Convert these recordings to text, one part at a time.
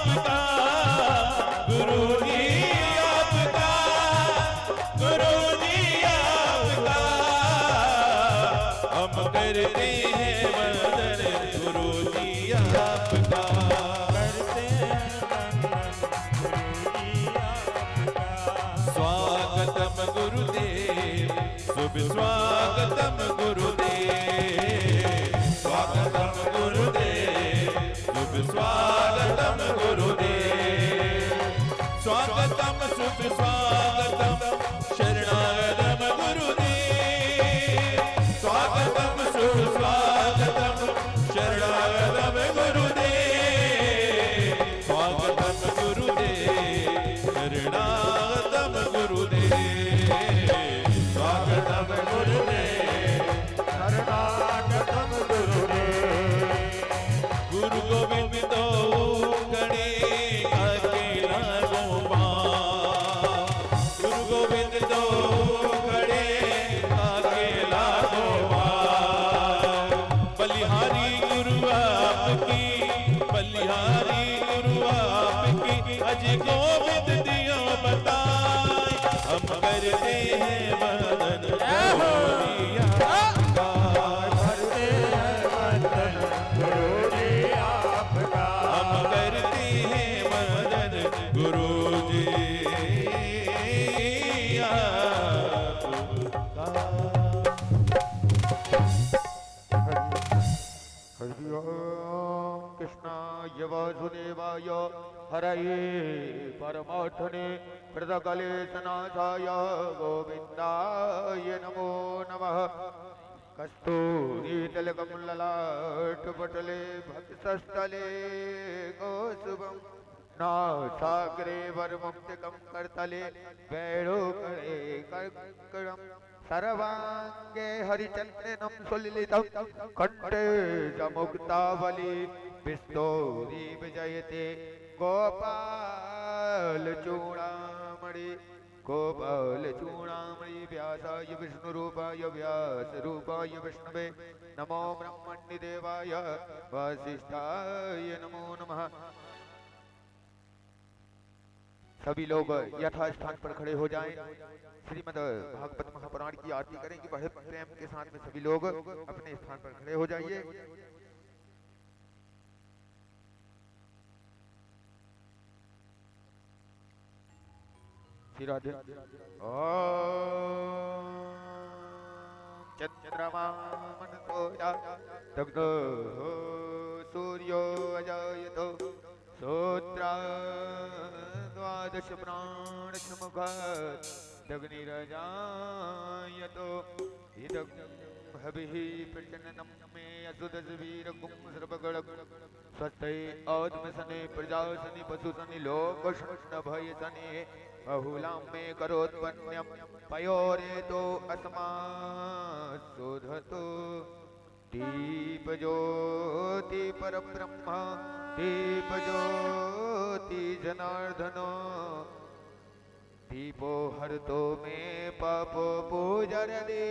आपका, गुरुजी आपका, गुरुजी आपका। हम करते हैं वंदन गुरुजी आपका, करते हैं वंदन गुरुजी आपका। स्वागतम गुरुदेव, शुभ स्वागतम गुरुदेव, स्वागतम गुरुदेव, शुभ स्वागतम गुरुदेव, स्वागतम शुभ स्वागतम शरणागतम गुरुदेव, स्वागतम शुभ स्वागतम शरणागतम गुरुदेव, स्वागतम गुरुदेव शरणागतम गुरुदेव, स्वागतम गुरुदेव शरणागतम गुरुदेव। गुरु गोविंद दो गणे अकेला गोपाल, गुरु गोविंद दो गणे अकेला गोपाल। बलिहारी गुरु आपकी, बलिहारी गुरु आपकी, अज गोविंद दियो बताए। हम करते हैं वंदन गुरुजी आपका, करते हैं वंदन गुरुजी आपका। हम करते हैं वंदन गुरुजी आपका। हरि ओम कृष्णाय वासुदेवाय हरये परमात्मने प्रणतक्लेशनाशाय गोविन्दाय नमो नमः। कस्तूरीतिलकं ललाटपटले भक्तस्थले कौस्तुभं नासाग्रे वरमुक्तिकं करतले वैरोकणे कर्करं सर्वांगे हरिचन्दनं सुललितं कण्ठे च मुक्तावली विस्तोरी विजयते गोपाल चूड़ामणि, गोपाल चूड़ामणि। व्यासाय विष्णुरूपाय व्यासरूपाय विष्णवे नमो ब्रह्मण्यदेवाय वसिष्ठाय नमो नमः। सभी लोग यथास्थान पर खड़े हो जाएं। श्रीमद् भागवत महापुराण की आरती करेंगे। बड़े प्रेम के साथ में सभी लोग अपने स्थान पर खड़े हो जाइए। श्री राधे। ओम चंद्रमा मनसोया दग्धो सूर्यो अजायतो श्रोत्रा द्वादश प्राण समुखात् दग्निरजायतो इदं हविः प्रजननं मे असुदसवीरगुं सर्वगणं स्वस्ति आत्मसने प्रजासने पशुसने लोकशुष्णभयसने बहुलां मे करोत्पन्यं पयोरेतो अस्मात् शोधतो दीपज्योति परब्रह्म दीपज्योति जनार्दनो दीपो हरतो मे पापो पूजरदे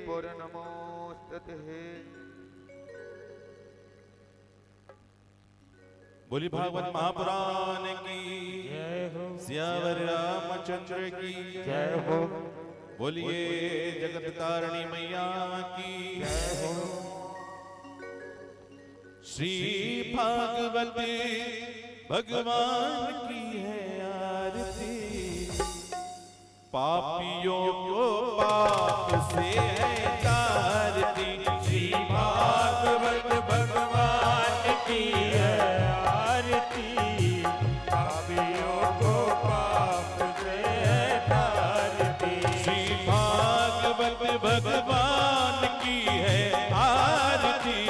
पूर्णमोस्तुते। बोली भागवत महापुराण की जय हो। सियावर रामचंद्र की जय हो। बोलिए जगत तारिणी मैया की जय हो। श्री भागवत भगवान की है आरती, पापियों को पाप से है तारती। श्री भागवत भगवान की है आरती, पापियों को पाप से है तारती। श्री भागवत भगवान की है आरती,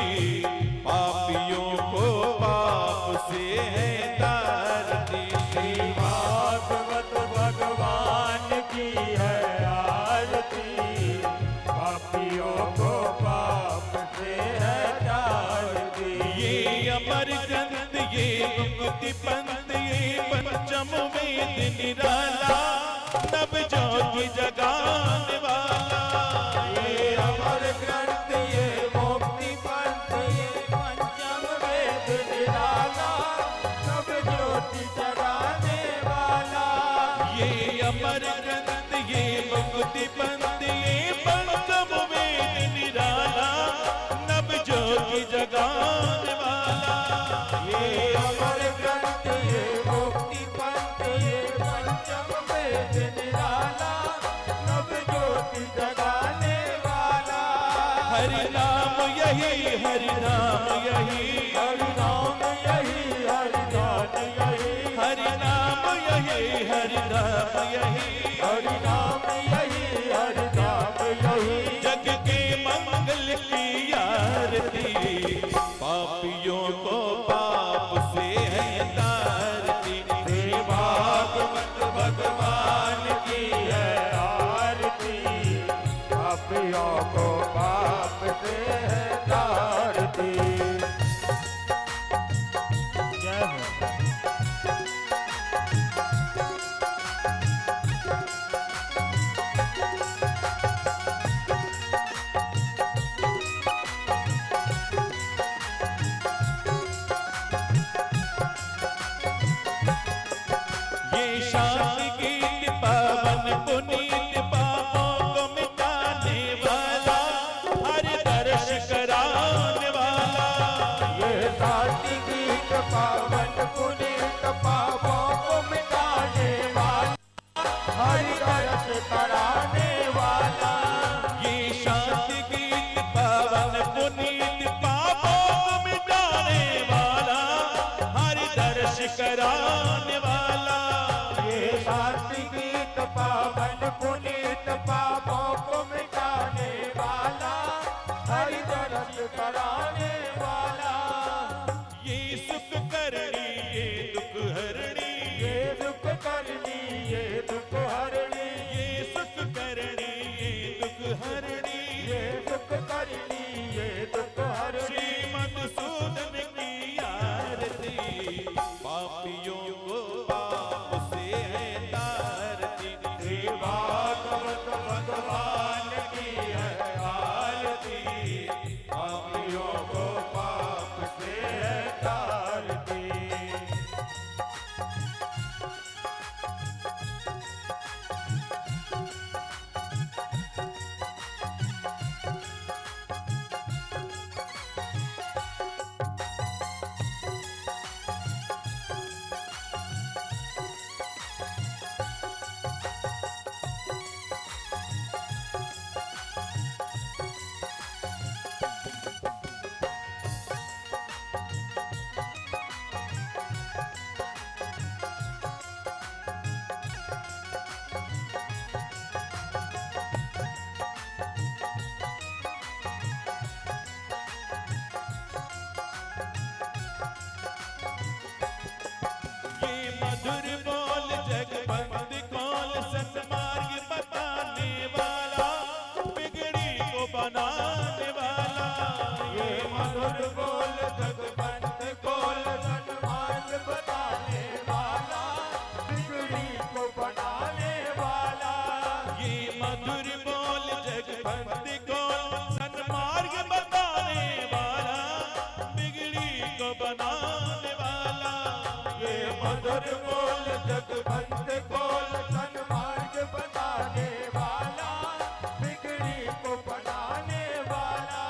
पापियों को पाप से है तारती। श्री भागवत भगवान की है आरती, पापियों को पाप से है तारती। ये अमर हरि नाम यही, हरि नाम यही, हरि नाम यही, हरि नाम यही, हरि नाम यही, हरि नाम यही, हरि नाम यही, हरि नाम यही। जग के मंगल की आरती, पापियों को पाप से है तारती। श्री भागवत भगवान की है आरती, पापियों को पाप से है तारती। जय हो। ये शांति गीत पावन पुनीत पापों को मिटाने वाला, हर दर्श कराने वाला। ये शांति गीत पावन पुनीत पापों को मिटाने वाला, हरि दर्श कराने वाला। ये शांति गीत पावन पुनीत पापों को मिटाने वाला, हर दर्श कराने वाला। ये शांति गीत पावन पुनीत पापों को मिटाने वाला, हरि दर्श कराने वाला। ये सुख करनी, ये दुख हरणी, ये दुख करनी, ये दुख हरणी, ये सुख करनी, ये दुख हरणी। ये दुख करनी, ये दुख हरणी। श्री मधुसूदन की आरती, पापियों को पाप से है तारती। श्री भागवत भगवान की है आरती, पापियों को पाप से है तारती। ये मधुर बोल जगबंद कौल, सन्मार्ग बताने वाला, बिगड़ी को बनाने वाला। ये मधुर बोल जगबंद कौल, सन्मार्ग बताने वाला, बिगड़ी को बनाने वाला। ये मधुर बोल जगबंद कौल, सन्मार्ग बताने वाला, बिगड़ी को बनाने वाला। ये मधुर बोल जगबंद कौल, सन्मार्ग बताने वाला, बिगड़ी को बनाने वाला।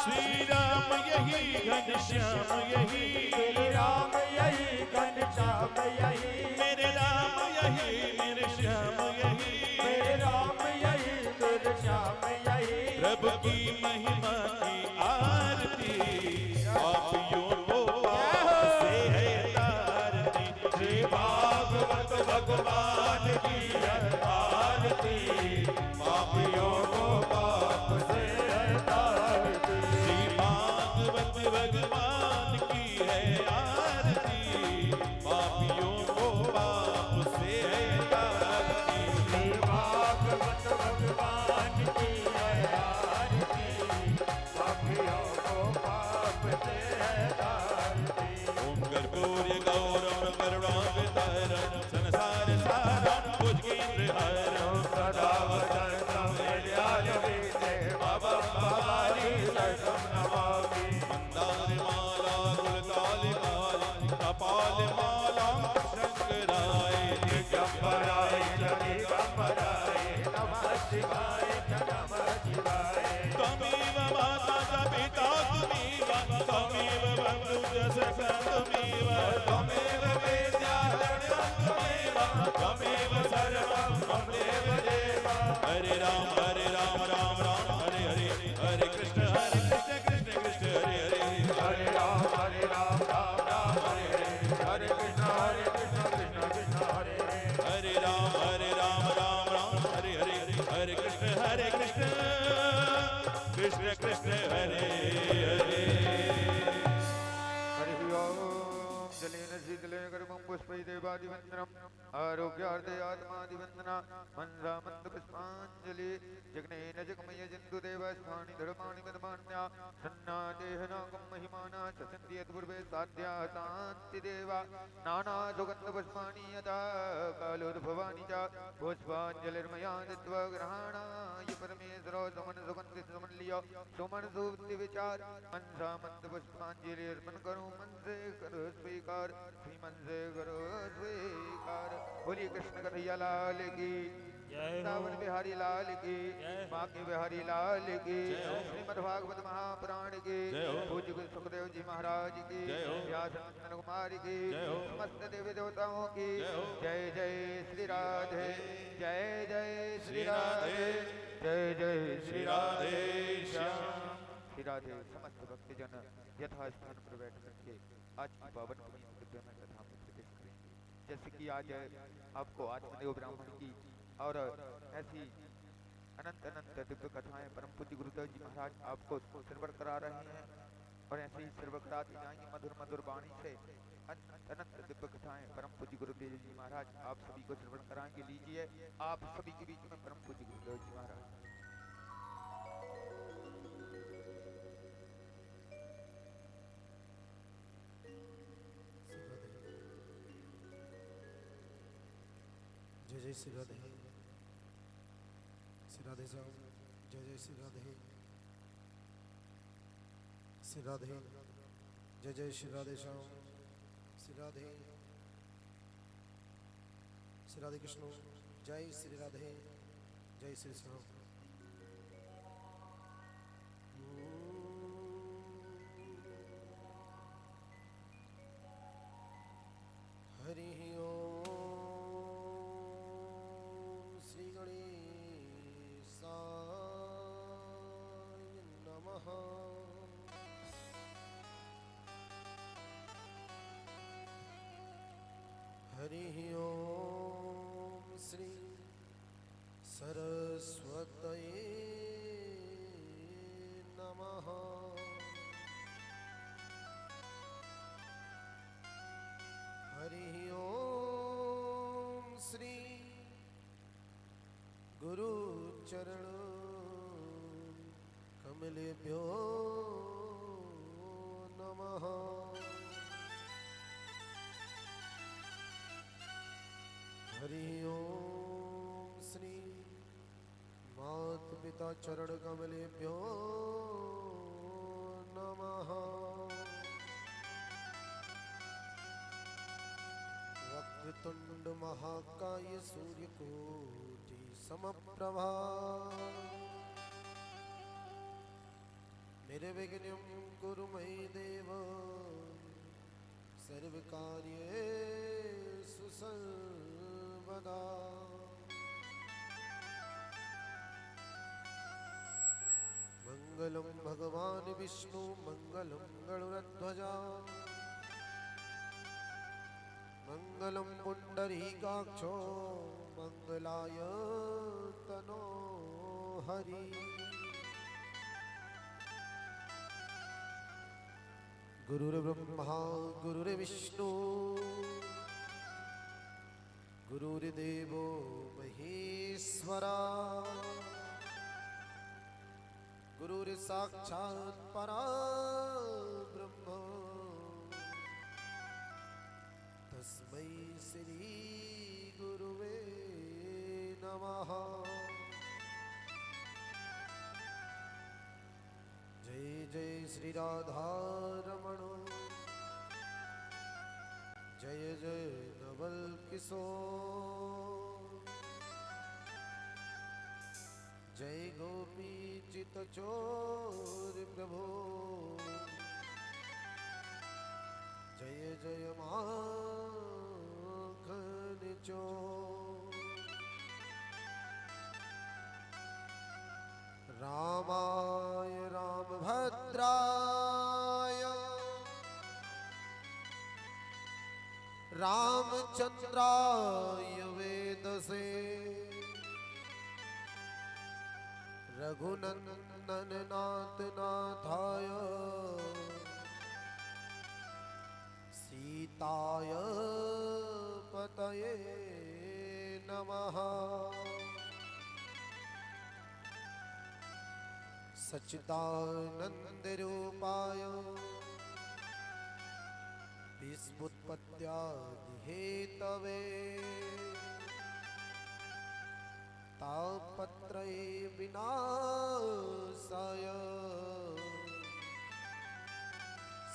श्री राम यही, घनश्याम यही, श्री राम यही, घनश्याम यही, मेरे राम यही, मेरे श्याम यही। मेरे राम यही, मेरे श्याम यही। प्रभु की महिमा की आरती, पापियों को पाप से है तारती। श्री भागवत भगवान की है आरती, पापियों को पाप से है तारती। श्री भागवत भगवान की है आरती, पापियों को पाप से है तारती। श्री भागवत भगवान की है आरती, पापियों को पाप से है तारती। ओम कर्पूर गौरम करुणावतारम, संसार सारम भुजगेन्द्रहारम, सदा वदन्तं हृदयारविन्दे भवं भवानी शरणं नमामि। मंदारमाला गुलतालिकाला, कपालमाला शंकराय दिगंबराय दिगंबराय नमः शिवाय नमः शिवाय। त्वमेव माता च पिता त्वमेव, त्वमेव बन्धुः च सखा त्वमेव, त्वमेव वेद्या शरणं त्वमेव, त्वमेव सर्वं त्वमेव देव। हरे राम राम राम, हरे हरे, हरे कृष्ण पुष्पै देवादिवन्दनम् आरोग्यार्थे आत्मादिवन्दना मनसा मन्दपुष्पाञ्जलि जग्नेन जगमय जन्तुदेवस्थानि धर्माणि मदमान्या सन्नादेहनागं महिमाना ससन्ति यत्पूर्वे साध्या शान्तिदेवा नानासुगन्धपुष्पाणि यथा कालोद्भवानि च पुष्पाञ्जलिर्मया दत्त्वा ग्रहाणाय परमेश्वरो सुमन सुमल्य सुमन सुबुद्धि विचार मनसा मन्दपुष्पाञ्जलि अर्पण करो मन से करो स्वीकार श्री मन से करो स्वीकार। बोलिए कृष्ण कन्हैया लाल की सावन बिहारी लाल की बांके बिहारी लाल की श्रीमद् भागवत महापुराण की पूज्य गुरु सुखदेव जी महाराज की व्यास नंदन कुमार की समस्त देवी देवताओं की जय जय श्री राधे जय जय श्री राधे जय जय श्री राधे श्याम। श्री राधे समस्त भक्तजन यथा स्थान पर बैठ करके आज की पावन पुनीत दिव्य में कथा में प्रवेश करेंगे। जैसे कि आज आपको आत्मदेव ब्राह्मण की और ऐसी अनंत अनंत दिव्य कथाएं परम पूज्य गुरुदेव जी महाराज आपको श्रवण करा रहे हैं और ऐसे ही श्रवण कराती जाएंगे मधुर मधुर वाणी से अनंत दिव्य कथाएं परम पूज्य गुरुदेव जी महाराज आप सभी को श्रवण कराएंगे। लीजिए आप सभी के बीच में परम पूज्य गुरुदेव जी महाराज। जय जय श्री राधे साहब जय जय श्री राधे जय जय श्री राधे साहब श्री राधे कृष्ण जय श्री राधे जय श्री श्याम। हरि ओम श्री गणेशाय नमः। हरि ओम श्री सरस्वतये नमः। हरि ओम श्री गुरुचरण कमलेभ्यो नमः। हरि ओम श्री मात पिता चरण कमलेभ्यो नमः। वक्रतुंड महाकाय सूर्यकोटि समप्रभा निर्विघ्नं कुरु मयि देव सर्वकार्येषु सर्वदा। मंगलं भगवान् विष्णु मंगलं गरुड़ध्वजा मंगलं पुंडरीकाक्षो मंगलाय तनो हरि। गुरुर्ब्रह्मा गुरुर्विष्णु गुरुर्देवो महेश्वरा गुरुर्साक्षात् परब्रह्म तस्मै श्री गुरुवे नमः। जय जय श्री राधारमण जय जय नवल किशोर जय गोपी चित चोर प्रभु जय जय माखन चोर। रामाय रामभद्राय रामचंद्राय वेदसे रघुनंदन नाथ नाथाय सीताय गणपतये नमः। सच्चिदानंद रूपाय विश्वोत्पत्त्यादि हेतवे तापत्रये विनाशाय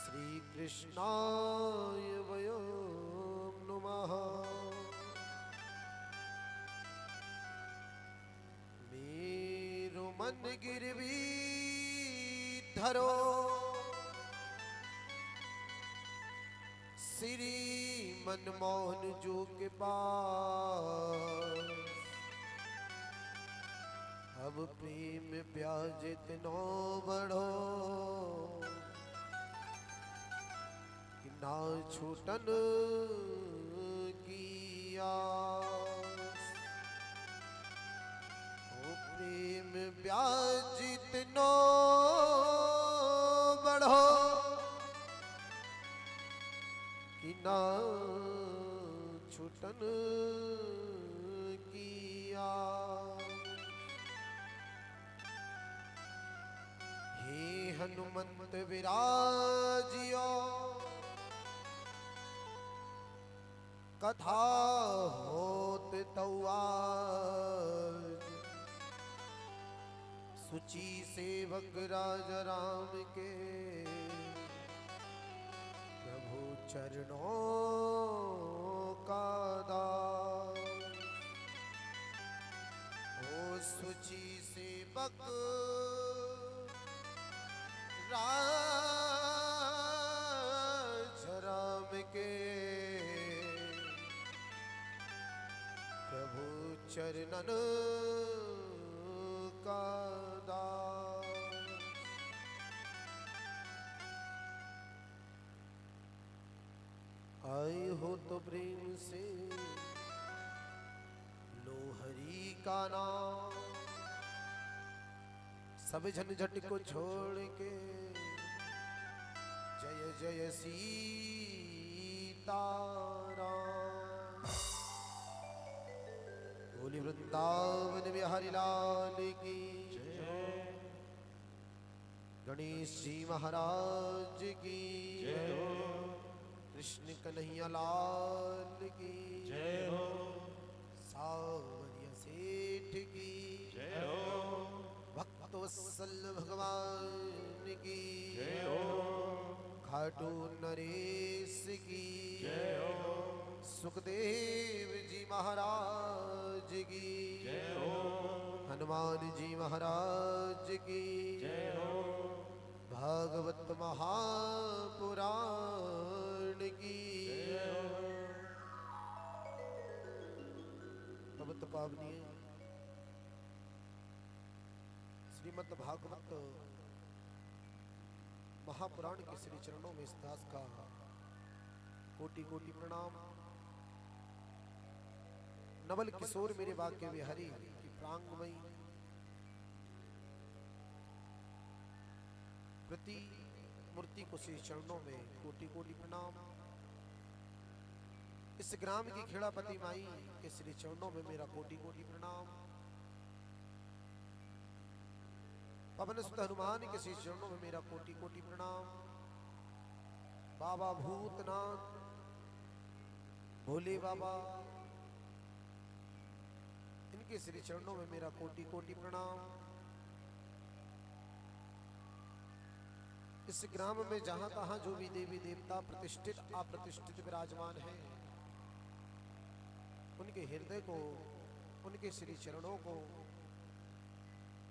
श्रीकृष्णाय वयं नमः। मेरु मन गिरवी धरो श्री मनमोहन जो के पास, अब प्रेम ब्याजित नो बढ़ो कि ना छूटन की आस। ओ प्रेम ब्याजित नो बढ़ो कि ना छूटन की आस। हे हनुमंत विराजियो कथा होत तौआज, सुचि सेवक राजा राम के प्रभु चरणों का दास। ओ सुचि सेवक राजा राम के प्रभु चरणन का दास। आए हो तो प्रेम से लो हरि का नाम, सब झंझट को छोड़ के जय जय सीताराम। बोली वृंदावन बिहारी लाल की जय, गणेश जी महाराज की जय, कृष्ण कन्हैया लाल की जय हो, सावरिया सेठ की जय हो, भक्तवत्सल भगवान की जय हो, खाटू नरेश की जय हो, सुखदेव जी महाराज की जय हो, हनुमान जी महाराज की जय हो, भागवत महापुराण की जय हो। पवित्र पावनी श्रीमद् भागवत महापुराण के श्री चरणों में इस दास का कोटि कोटि प्रणाम। नवल किशोर मेरे वाक्य विहारी की प्रांगमयी प्रति मूर्ति को श्री चरणों में कोटि कोटि प्रणाम। इस ग्राम की खेड़ापति माई के श्री चरणों में मेरा कोटि कोटि प्रणाम। पवन सुत हनुमान के श्री चरणों में मेरा कोटि कोटि प्रणाम। बाबा भूतनाथ भोले बाबा इनके श्री चरणों में मेरा कोटि कोटि प्रणाम। इस ग्राम में जहां तहां जो भी देवी देवता प्रतिष्ठित अप्रतिष्ठित विराजमान हैं, उनके हृदय को, उनके श्री चरणों को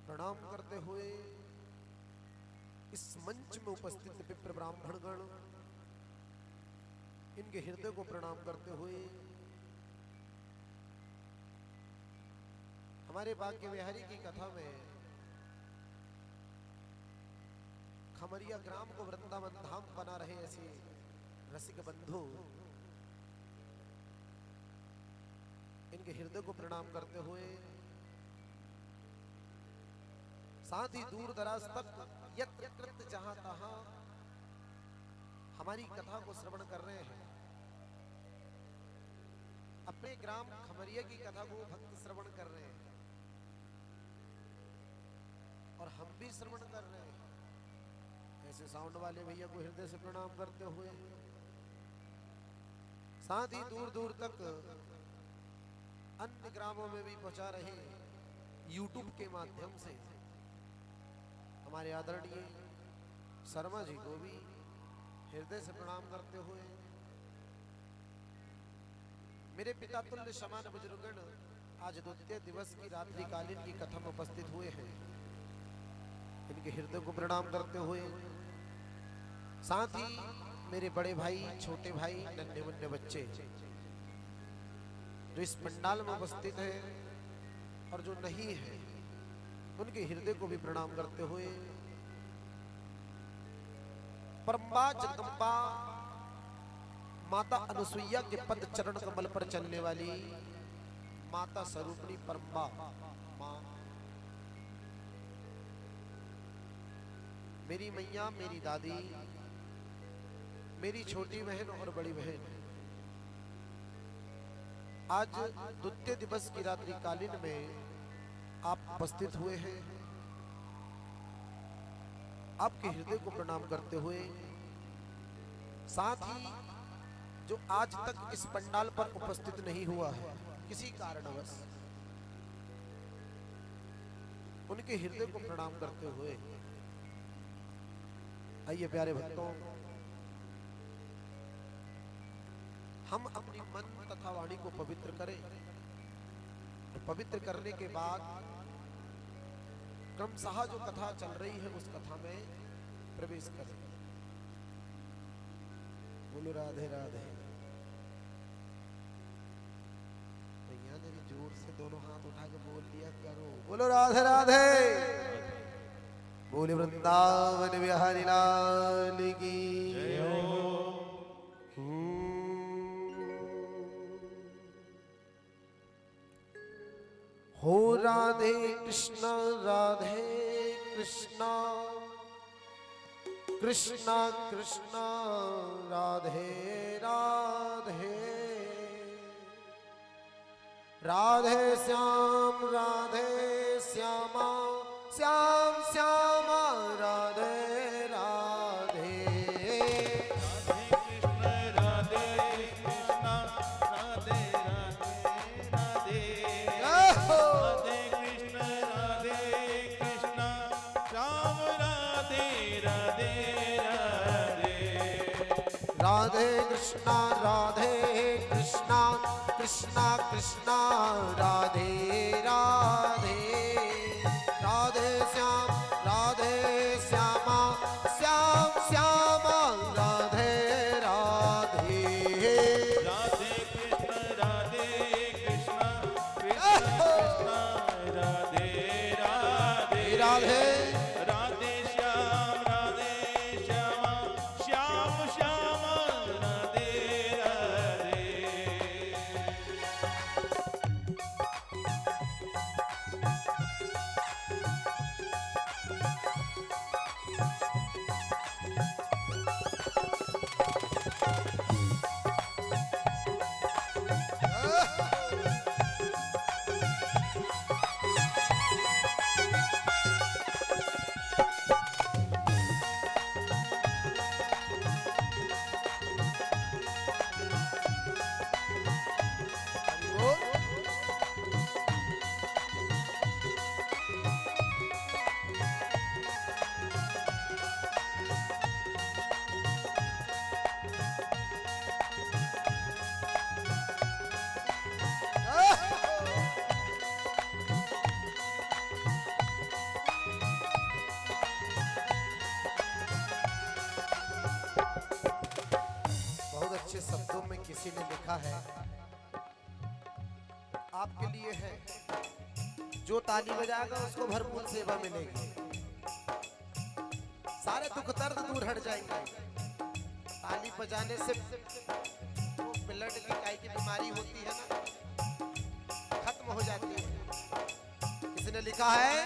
प्रणाम करते हुए इस मंच में उपस्थित विप्र ब्राह्मणगण इनके हृदय को प्रणाम करते हुए हमारे भाग्य विहारी की कथा में खमरिया ग्राम को वृंदावन धाम बना रहे ऐसे रसिक बंधु इनके हृदय को प्रणाम करते हुए साथ ही दूर दराज तक यत्र यत्र जहां तहां हमारी कथा को श्रवण कर रहे हैं, अपने ग्राम खमरिया की कथा को भक्त श्रवण कर रहे हैं और हम भी श्रवण कर रहे हैं। ऐसे साउंड वाले भैया को हृदय से प्रणाम करते हुए, साथ ही दूर दूर तक अन्य ग्रामों में भी पहुंचा रहे YouTube के माध्यम से हमारे आदरणीय शर्मा जी को भी हृदय से प्रणाम करते हुए, मेरे पिता तुल्य समान बुजुर्गण आज द्वितीय दिवस की रात्रिकालीन की कथा में उपस्थित हुए हैं, इनके हृदय को प्रणाम करते हुए, साथ ही मेरे बड़े भाई, छोटे भाई, नन्हे मुन्ने बच्चे जो इस पंडाल में उपस्थित है और जो नहीं है, उनके हृदय को भी प्रणाम करते हुए, परम्बा जगदम्बा माता अनुसुईया के पद चरण कमल पर चलने वाली माता स्वरूपणी परम्बा मां, मेरी मैया, मेरी दादी, मेरी छोटी बहन और बड़ी बहन, आज द्वितीय दिवस की रात्रिकालीन में आप उपस्थित हुए हैं। आपके हृदय को प्रणाम करते हुए, साथ ही जो आज तक इस पंडाल पर उपस्थित नहीं हुआ है किसी कारणवश, उनके हृदय को प्रणाम करते हुए, आइए प्यारे भक्तों, हम अपनी मन तथा वाणी को पवित्र करें और पवित्र करने के बाद क्रमशः जो कथा चल रही है उस कथा में प्रवेश करें। बोलो राधे राधे। भैया ने भी जोर से दोनों हाथ उठा के बोल दिया करो, बोलो राधे राधे। बोले वृंदावन बिहारी लाल की जय हो। हो राधे कृष्णा कृष्णा कृष्णा राधे राधे, राधे श्याम श्यामा श्याम श्यामा राधे राधे, राधे कृष्ण राधे राधे राधे, राधे कृष्ण श्याम राधे राधे राधे, राधे कृष्णा कृष्णा कृष्णा राधे राधे, राधे श्यामा श्याम श्यामा राधे राधे, राधे कृष्ण राधे राधे राधे, राधे श्याम श्याम श्याम राधे राधे। बहुत अच्छे शब्दों में किसी ने लिखा है, आपके लिए है, जो ताली बजाएगा उसको भरपूर सेवा मिलेगी, सारे दुख दर्द दूर हट जाएंगे। ताली बजाने से जो ब्लड की काई की बीमारी होती है ना, खत्म हो जाती है। किसी ने लिखा है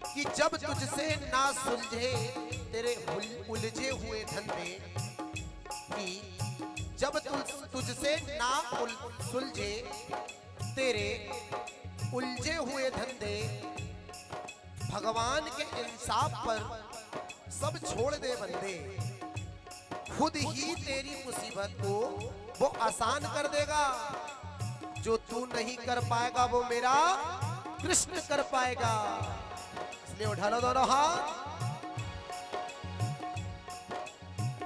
कि जब तुझसे ना सुलझे तेरे उलझे हुए धंधे, कि जब तुझसे ना सुलझे तेरे उलझे हुए धंधे, भगवान के इंसाफ पर सब छोड़ दे बंदे। खुद ही तेरी मुसीबत को वो आसान कर देगा। जो तू नहीं कर पाएगा वो मेरा कृष्ण कर पाएगा। इसलिए उठा लो दोनों हाथ।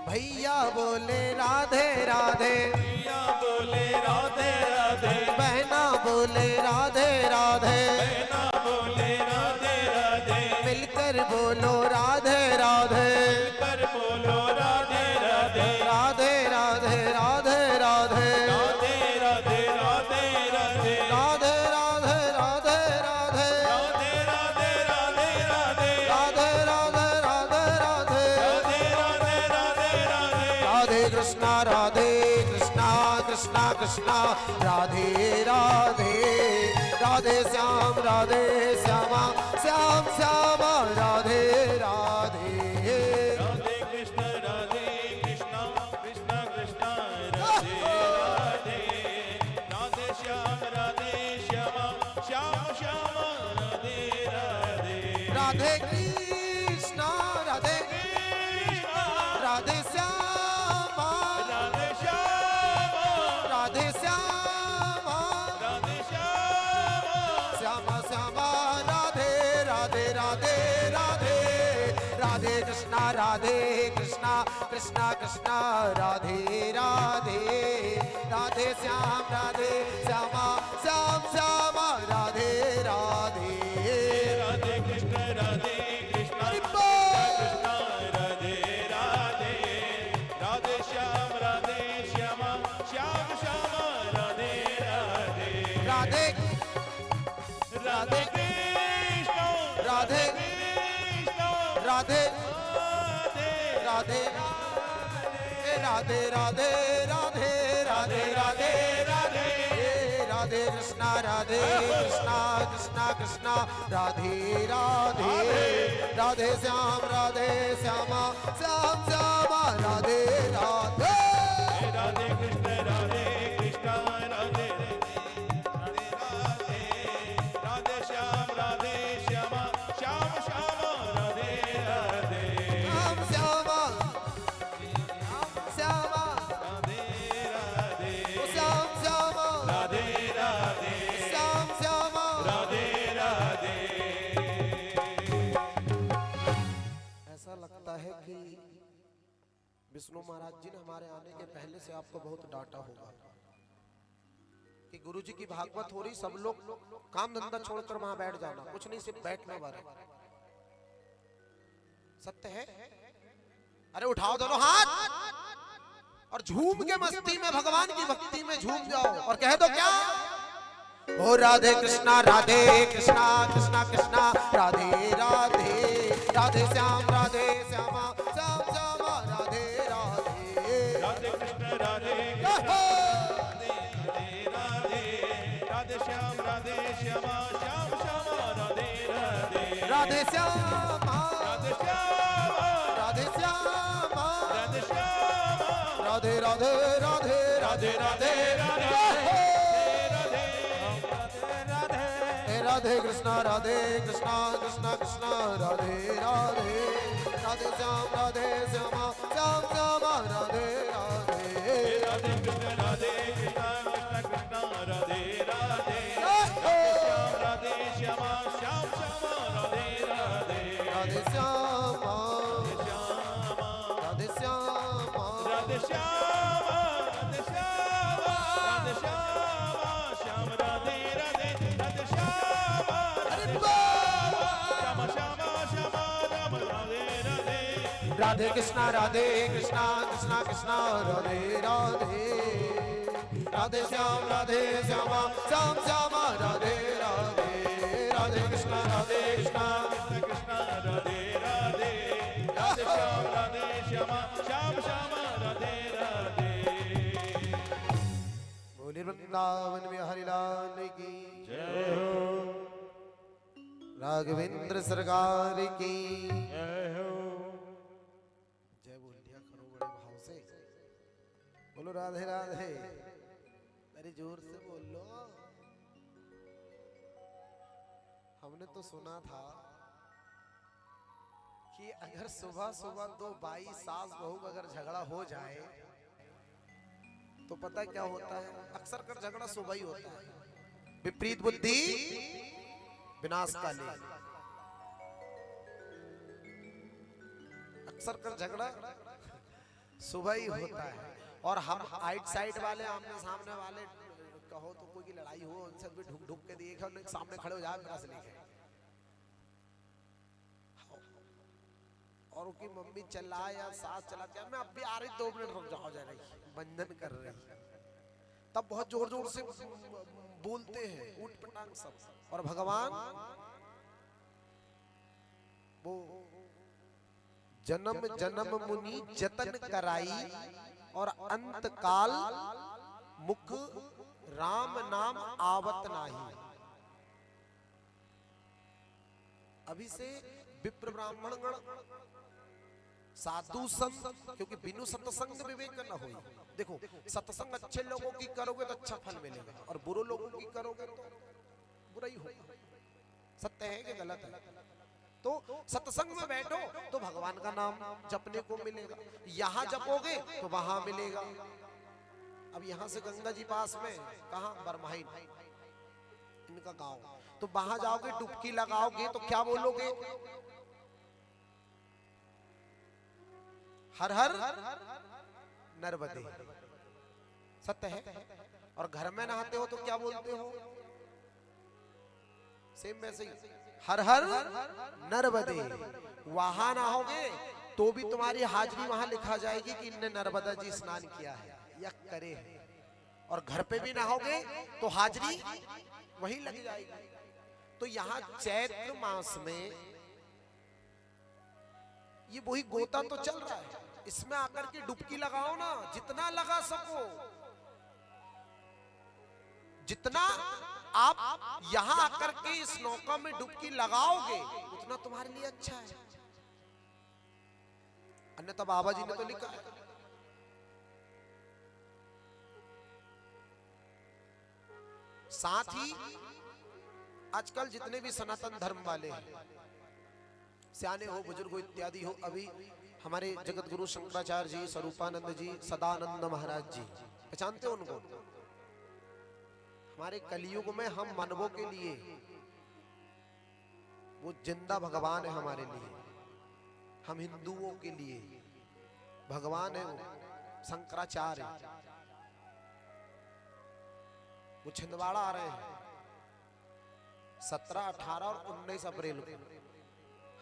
भैया बोले राधे राधे, भैया बोले राधे राधे, बहना बोले राधे राधे, बहना बोले राधे राधे, मिलकर बोलो राधे राधे, मिलकर बोलो राधे राधे, राधे राधे राधे राधे, राधे राधे राधे राधे, राधे राधे राधे राधे, राधे राधे राधे राधे, राधे राधे राधे राधे, राधे राधे राधे राधे, राधे कृष्णा कृष्णा कृष्णा राधे राधे, राधे श्याम श्यामा श्याम श्यामा राधे राधे, राधे कृष्ण कृष्ण कृष्ण कृष्ण राधे राधे, राधे श्याम श्यामा श्याम श्याम राधे राधे, राधे कृष्णा राधे कृष्ण राधे श्यामा राधे श्याम राधे श्यामा राधे श्याम श्यामा श्यामा राधे राधे राधे राधे, राधे कृष्णा कृष्णा कृष्णा राधे राधे, राधे श्याम श्यामा श्याम श्यामा राधे राधे, राधे कृष्ण कृष्ण हरि कृष्ण बोल। राधे राधे, राधे श्याम श्यामा श्याम श्याम राधे राधे, राधे राधे कृष्ण राधे कृष्ण राधे राधे राधे राधे राधे राधे राधे राधे, राधे कृष्णा कृष्णा कृष्णा राधे राधे, राधे श्याम श्यामा श्याम श्यामा राधे राधे, राधे कृष्ण राधे राधे राधे राधे, राधे श्याम श्यामा श्याम श्याम राधे राधे, श्याम श्यामा श्यामा राधे राधे, श्याम श्यामा राधे राधे, श्याम श्यामा। राधे राधे। ऐसा लगता है कि विष्णु महाराज जी ने हमारे आने के पहले से आपको बहुत डांटा होगा कि गुरुजी की भागवत हो रही, सब लोग काम धंधा छोड़कर वहां बैठ जाना, कुछ नहीं सिर्फ बैठना बारे। सत्य है? अरे उठाओ दोनों हाथ और झूम के मस्ती में भगवान की भक्ति में झूम जाओ और कह दो क्या? ओ राधे कृष्णा कृष्णा कृष्णा राधे राधे, राधे श्याम श्यामा श्याम श्यामा राधे राधे, राधे कृष्ण राधे राधे राधे, राधे श्याम श्यामा श्याम श्याम राधे राधे, राधे श्यामा राधे श्याम राधे श्यामा राधे श्याम राधे राधे राधे राधे राधे राधे राधे कृष्णा कृष्णा कृष्णा राधे राधे, राधे श्याम श्यामा श्याम श्यामा राधे राधे, राधे कृष्ण कृष्ण कृष्ण राधे राधे, श्याम राधे श्यामा श्याम श्याम राधे राधे, राधे श्यामा श्यामा राधे श्यामा राधे श्याम राधे श्याम राधे श्याम श्याम राधे राधे, राधे श्याम हरि राधे बोल। श्याम श्याम श्याम राम राधे राधे, राधे कृष्णा कृष्णा कृष्णा राधे राधे, राधे श्याम श्यामा श्याम श्यामा राधे राधे, राधे कृष्णा कृष्णा कृष्ण राधे राधे, राधे श्याम राधे श्यामा श्याम श्याम राधे राधे। बोले वृंदावन में हरिलाल की जय हो, राघवेंद्र सरकार की जय हो, जय बोल दिया करो बड़े भाव से। बोलो राधे राधे। अरे जोर से बोल लो। हमने तो सुना था कि अगर सुबह सुबह दो भाई सास बहू का अगर झगड़ा हो जाए तो पता क्या होता है, अक्सर कर झगड़ा सुबह ही होता है। विपरीत बुद्धि विनाश काले। अक्सर कर झगड़ा सुबह ही होता है। और हम आइट साइड वाले, आमने सामने वाले कहो तो कोई की लड़ाई हो उनसे भी ढुक ढुक के देखे, उनके सामने खड़े हो जाए मेरा से लिखे, और उनकी मम्मी चिल्लाए या सास चलाते, मैं अब भी आ रही 2 मिनट रुक जाओ, जा रही बंधन कर रही, तब बहुत जोर जोर से बोलते हैं ऊट पटांग सब। और भगवान वो जन्म जन्म मुनि जतन कराई और अंत काल मुख राम नाम आवत नाही। अभी से विप्र ब्राह्मण गण साधु संत, क्योंकि बिनु सत्संग विवेक न होई। देखो सत्संग अच्छे लोगों की करोगे तो अच्छा फल मिलेगा, और बुरे लोगों की करोगे तो बुरा ही होगा। सत्य है कि गलत है? तो सत्संग में बैठो तो भगवान का नाम जपने को मिलेगा, यहां जपोगे तो वहां मिलेगा। अब यहां से गंगा जी पास में, कहां, बरमाही इनका गांव, तो वहां जाओगे डुबकी लगाओगे तो क्या बोलोगे? हर हर नर्मदे। सत्य है। और घर में नहाते हो तो क्या बोलते हो? सेम वैसे ही, हर हर नर्मदे। वहां नहाओगे तो भी तुम्हारी हाजरी वहां लिखा जाएगी कि इनने नर्मदा जी स्नान किया है या करे है। और घर पे भी नहाओगे तो हाजरी वही लग जाएगी। तो यहाँ चैत्र मास में ये वही गोता तो चल रहा है, इसमें आकर के डुबकी लगाओ ना, जितना लगा सको। जितना आप यहां आकर के इस नौका में डुबकी लगाओगे उतना तुम्हारे लिए अच्छा है। अन्यथा बाबा जी ने तो लिखा है, साथ ही आजकल जितने भी सनातन धर्म वाले हैं, सियाने हो बुजुर्ग हो इत्यादि हो, अभी हमारे जगत गुरु शंकराचार्य जी, स्वरूपानंद जी, सदानंद महाराज जी, पहचानते हो उनको? हमारे कलयुग में हम मानवों के लिए वो जिंदा भगवान है, हमारे लिए, हम हिंदुओं के लिए भगवान है वो शंकराचार्य। वो छिंदवाड़ा आ रहे हैं 17, 18 और 19 अप्रैल को।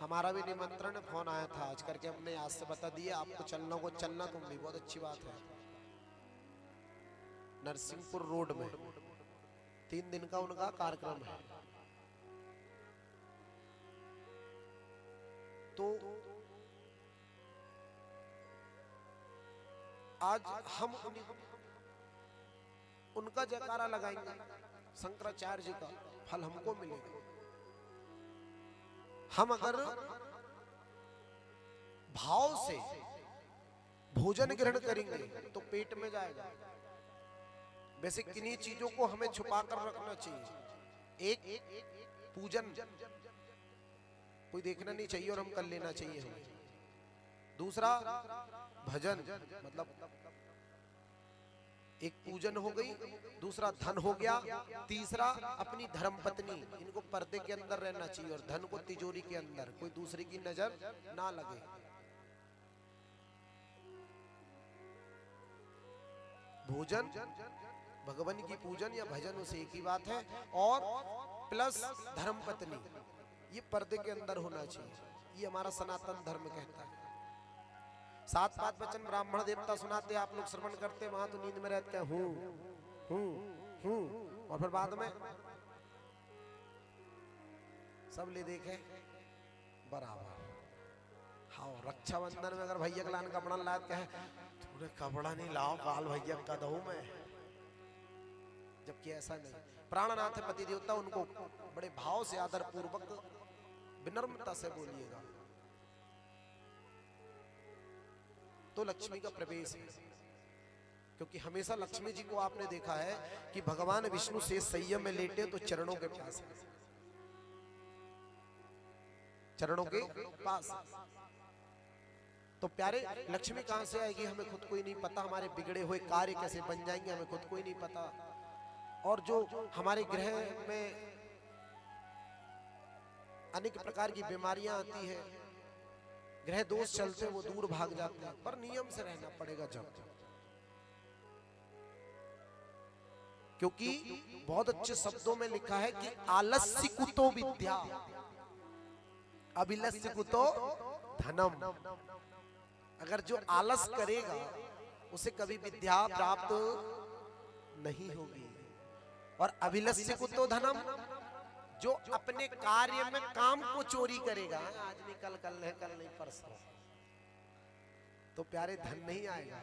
हमारा भी निमंत्रण है, फोन आया था आज करके, हमने आज से बता दिया आपको चलना को चलना, तुम भी, बहुत अच्छी बात है। नरसिंहपुर रोड में 3 दिन का उनका कार्यक्रम है। तो आज हम उनका जयकारा लगाएंगे, शंकराचार्य जी का फल हमको मिलेगा। हम अगर भाव से भोजन ग्रहण करेंगे तो पेट में जाएगा। वैसे किन्हीं चीजों को हमें छुपा कर रखना चाहिए। एक पूजन कोई देखना नहीं चाहिए और हम कर लेना चाहिए हमें। दूसरा भजन, मतलब एक पूजन हो गई, दूसरा धन हो गया, तीसरा अपनी धर्मपत्नी, इनको पर्दे के अंदर रहना चाहिए और धन को तिजोरी के अंदर, कोई दूसरे की नजर ना लगे। भोजन भगवान की पूजन या भजन उसे एक ही बात है, और प्लस धर्मपत्नी ये पर्दे के अंदर होना चाहिए। ये हमारा सनातन धर्म कहता है। 7 बात वचन ब्राह्मण देवता सुनाते, आप लोग श्रवण करते, वहां तो नींद में रहते हैं हूं, और फिर बाद में सब ले देखे बराबर। हाँ, रक्षाबंधन में अगर भैया का लान कपड़ा लाद कहे थोड़े कपड़ा नहीं लाओ, काल भैया का दहू में, जबकि ऐसा नहीं। प्राणनाथ है पति देवता, उनको बड़े भाव से आदर पूर्वक विनम्रता से बोलिएगा तो लक्ष्मी का प्रवेश है। क्योंकि हमेशा लक्ष्मी जी को आपने देखा है कि भगवान विष्णु से संयम में लेटे तो चरणों के पास, चरणों के पास। तो प्यारे लक्ष्मी कहां से आएगी हमें खुद को ही नहीं पता, हमारे बिगड़े हुए कार्य कैसे बन जाएंगे हमें खुद को ही नहीं पता, और जो हमारे ग्रह में अनेक प्रकार की बीमारियां आती है, ग्रह दोष चलते वो दूर भाग जाते हैं, पर नियम से रहना पड़ेगा जब, क्योंकि बहुत अच्छे शब्दों में लिखा है कि आलस्य कुतो विद्या अभिलस्य कुतो धनम। अगर जो आलस करेगा उसे कभी विद्या प्राप्त नहीं होगी। और अभिलस्य कुतो धनम, जो अपने कार्य में काम को चोरी करेगा, आज नहीं कल, कल नहीं परसों, तो प्यारे धन नहीं आएगा।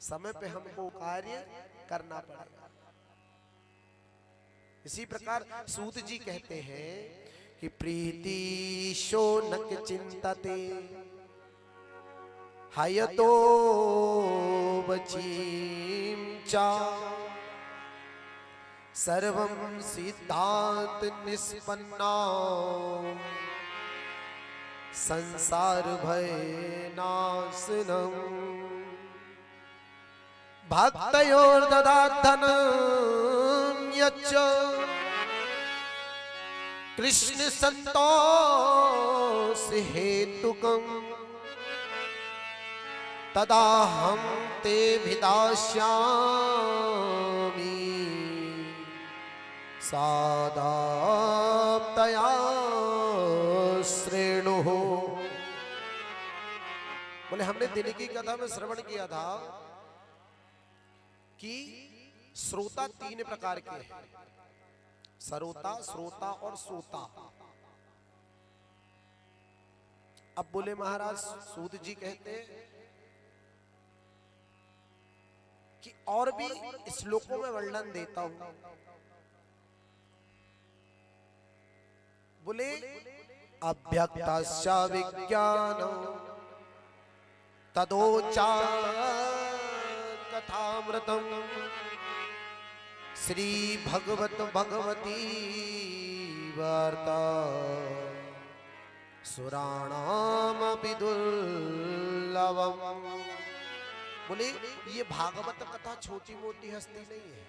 समय पे हमको कार्य करना पड़ेगा। इसी प्रकार सूत जी कहते हैं कि प्रीति शोनक चिंतते हयतो वचीम चा सर्वं सिद्धांत निष्पन्ना संसार भय नाशनम भक्तयोर्ददात् धनं यच्च कृष्ण संतोष हेतुकम् तदाहं ते भिदास्यामि सादाप्तया श्रेणुः। बोले हमने दिन की कथा में श्रवण किया था कि श्रोता तीन प्रकार के हैं, सरोता, श्रोता और सोता। अब बोले महाराज सूत जी कहते कि और भी श्लोकों में वर्णन देता हूं। बोले अभ्यक्ताश्च विज्ञानो तदोचा कथामृतम श्री भगवत भगवती वार्ता सुराणाम दुर्लभम। बोले ये भागवत कथा छोटी मोटी हस्ती नहीं है।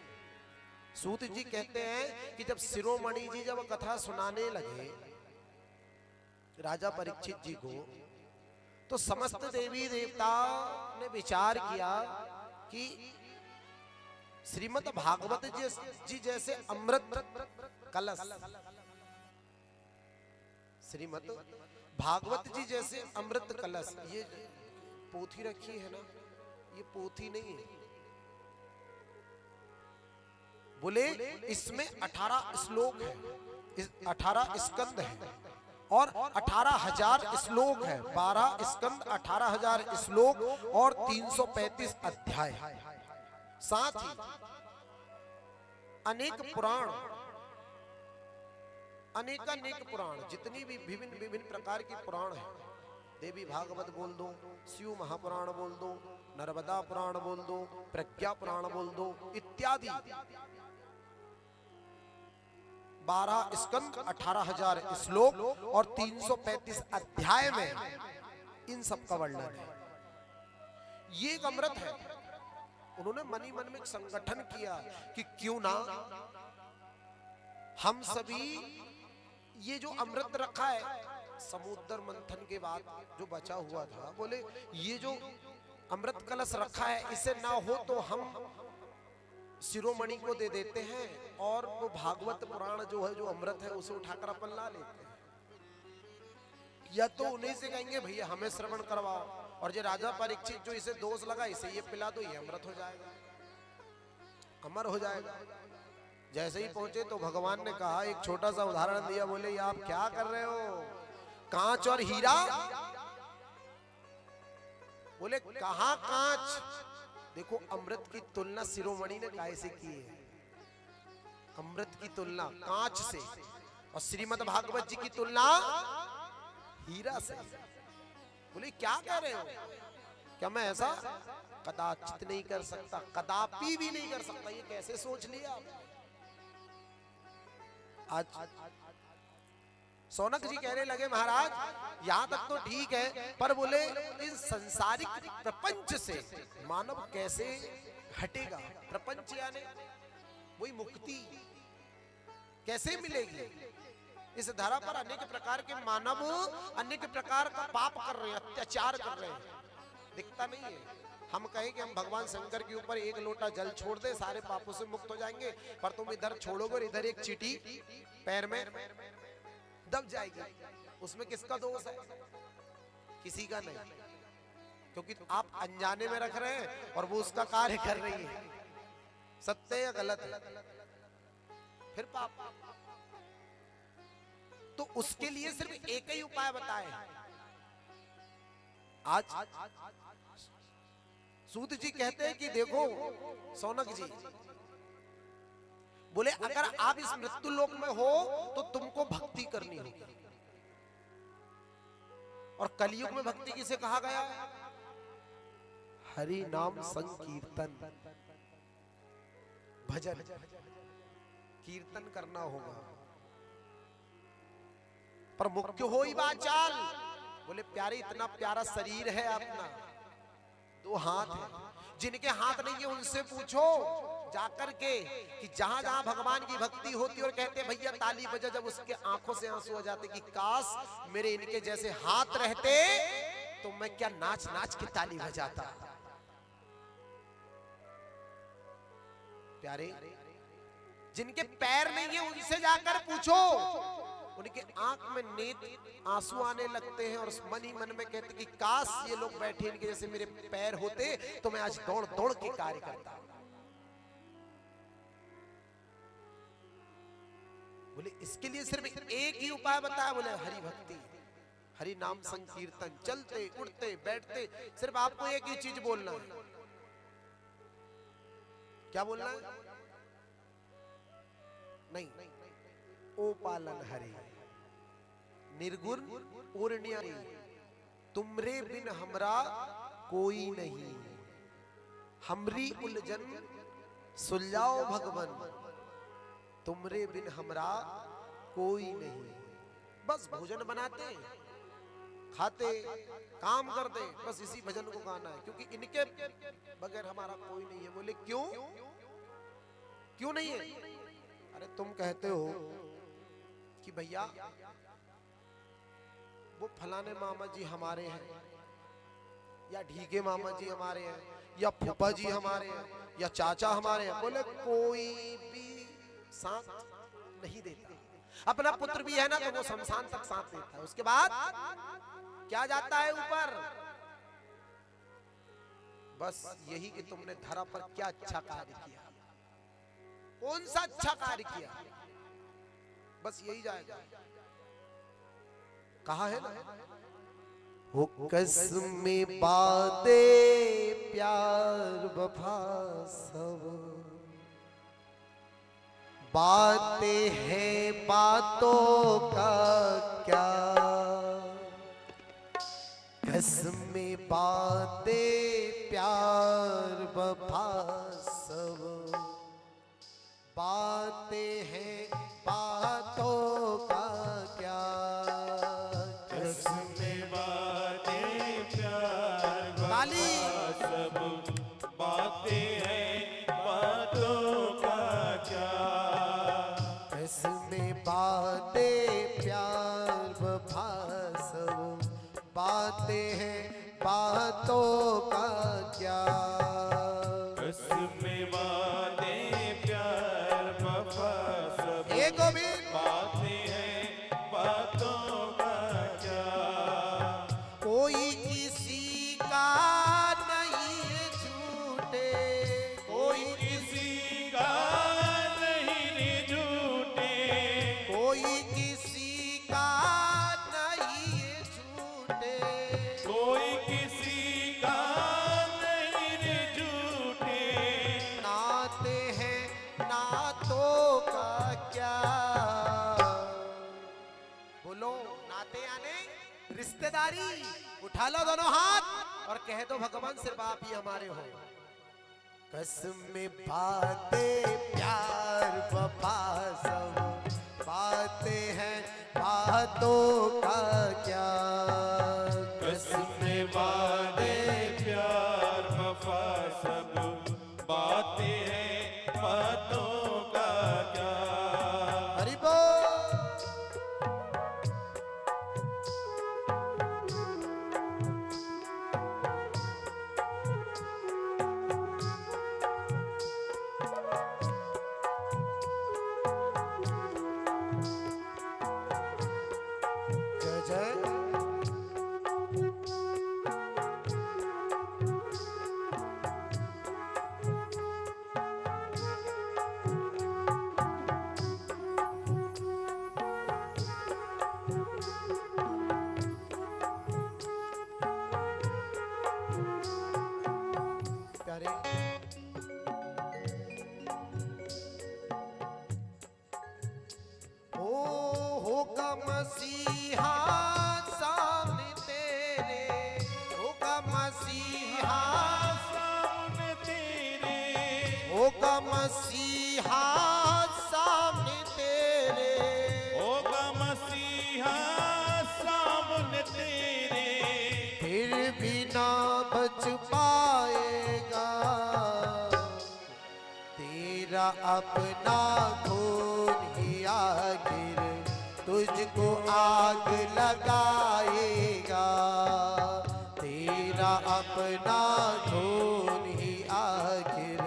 सूत जी कहते हैं कि जब शिरोमणि जी जब कथा सुनाने लगे राजा परीक्षित जी को, तो समस्त देवी देवता ने विचार किया कि श्रीमद् भागवत जी जैसे अमृत कलश, श्रीमद् भागवत जी जैसे अमृत कलश, ये पोथी रखी है ना, ये पोथी नहीं है। बोले इसमें 18 श्लोक है, 18 स्कंद है और 18,000 श्लोक है। 12 स्कंद 18,000 श्लोक और 335 अध्याय। साथ ही अनेक पुराण, अनेक पुराण, जितनी भी विभिन्न प्रकार की पुराण है, देवी भागवत बोल दो, शिव महापुराण बोल दो, नर्मदा पुराण बोल दो, प्रज्ञा पुराण बोल दो इत्यादि, 12 स्कंद 18,000 श्लोक और 335 अध्याय में इन सब का वर्णन है। ये एक अमृत है। उन्होंने मनी मन में एक संगठन किया कि क्यों ना हम सभी ये जो अमृत रखा है समुद्र मंथन के बाद जो बचा हुआ था, बोले ये जो अमृत कलश रखा है इसे ना हो तो हम शिरोमणि को दे देते हैं और वो भागवत पुराण जो है, जो अमृत है, उसे उठाकर अपन ला लेते हैं। या तो उन्हीं से कहेंगे भैया हमें श्रवण करवाओ, और जो राजा परीक्षित जो इसे दोष लगा इसे ये पिला दो, ये अमृत हो जाएगा, अमर हो जाएगा। जैसे ही पहुंचे तो भगवान ने कहा, एक छोटा सा उदाहरण दिया, बोले ये आप क्या कर रहे हो, कांच और हीरा। बोले कहां कांच, देखो अमृत की तुलना शिरोमणि ने काहे से की है, अमृत की तुलना कांच से, और श्रीमद् भागवत जी की तुलना हीरा से। बोले क्या कह रहे हो, क्या मैं ऐसा कदाचित नहीं कर सकता, कदापि भी नहीं कर सकता। ये कैसे सोच लिया आप? आज सौनक जी कहने लगे महाराज यहाँ तक तो ठीक है, पर बोले इस संसारिक प्रपंच से मानव कैसे हटेगा? प्रपंच यानी वही मुक्ति कैसे मिलेगी? इस धरा पर अनेक प्रकार के मानव अनेक प्रकार का पाप कर रहे हैं, अत्याचार कर रहे हैं, दिखता नहीं है। हम कहें कि हम भगवान शंकर के ऊपर एक लोटा जल छोड़ दे, सारे पापों से मुक्त हो जाएंगे, पर तुम इधर छोड़ोगे और इधर एक चींटी पैर में दब जाएगी, उसमें किसका दोष है? किसी का नहीं, क्योंकि आप अनजाने में रख रहे हैं और वो उसका कार्य कर रही है। सत्य या गलत है? फिर पाप। तो उसके लिए सिर्फ एक ही उपाय बताए। आज सूत जी कहते हैं कि देखो सौनक जी, बोले अगर आप इस मृत्यु लोक में हो तो तुमको भक्ति करनी होगी। और कलयुग में भक्ति किसे कहा गया? हरि नाम संकीर्तन, भजन कीर्तन करना होगा। पर मुख्य हो ही वाचाल। बोले प्यारे इतना प्यारा शरीर है अपना, 2 हाथ है, जिनके हाथ नहीं है उनसे पूछो जाकर के कि जहां जहां भगवान की भक्ति होती और कहते भैया ताली बजा, जब उसके आंखों से आंसू आ जाते कि काश मेरे इनके जैसे हाथ रहते तो मैं क्या नाच नाच के ताली बजाता। प्यारे जिनके पैर नहीं है उनसे जाकर पूछो, उनके आंख में नेत्र आंसू आने लगते हैं और मन ही मन में कहते कि काश ये लोग बैठे इनके जैसे मेरे पैर होते तो मैं आज दौड़ दौड़ के कार्य करता। बोले इसके लिए सिर्फ एक ही उपाय बताया, बोले हरि भक्ति, हरि नाम संकीर्तन, चलते उठते बैठते सिर्फ आपको एक ही चीज बोलना है। क्या बोलना है? नहीं, ओ पालन हरि निर्गुण पूर्ण्यरी, तुमरे बिन हमरा कोई नहीं, हमरी उलझन सुलझाओ भगवन, तुमरे बिन हमरा कोई नहीं। बस भोजन बनाते खाते काम करते, बस इसी भजन को गाना है, क्योंकि इनके बगैर हमारा कोई नहीं है। बोले क्यों? क्यों नहीं है? अरे तुम कहते हो कि भैया वो फलाने मामा जी हमारे हैं, या ढीके मामा जी हमारे हैं, या फूफा जी हमारे हैं, या चाचा हमारे हैं। बोले कोई भी साथ नहीं देता। अपना पुत्र भी है ना तो वो शमशान तक साथ देता है, उसके बाद क्या जाता है ऊपर? बस यही कि तुमने धरा पर क्या अच्छा कार्य किया, कौन सा अच्छा कार्य किया, बस यही जाएगा। कहा है ना, वो कसमें बातें प्यार वफा सब बातें हैं, बातों का क्या, कसमें बातें प्यार वफा सब बातें हैं, बातों का क्या, कसमें बातें प्यार ताली सब बातें हैं, बातों का क्या, कसमें बातें प्यार वफा सब बातें हैं, बातों का क्या, कसमें बातें प्यार वफा सब ये गोविंद बातें हैं, बातों का क्या, कोई किसी का नहीं है झूठे, कोई किसी का नहीं रे झूठे, कोई किसी का नहीं है झूठे, कोई किसी का नहीं रे झूठे, नाते हैं नातों का क्या। बोलो नाते यानी रिश्तेदारी। उठा लो दोनों हाथ, और कह दो भगवान सिर्फ आप ही हमारे हो। कसम बातें प्यार वफा सब बातें हैं, बातों का क्या। कसम बातें प्यार वफा सब बातें हैं, बातों का क्या। हरि बोल। जय जय। प्यारे होगा मसीहा सामने तेरे, होगा मसीहा सामने तेरे, होगा मसीहा सामने तेरे। होगा मसीहा सामने तेरे, फिर भी ना बच पाएगा तेरा अपना खून ही आखिर तुझको आग लगाएगा। तेरा अपना खून ही आखिर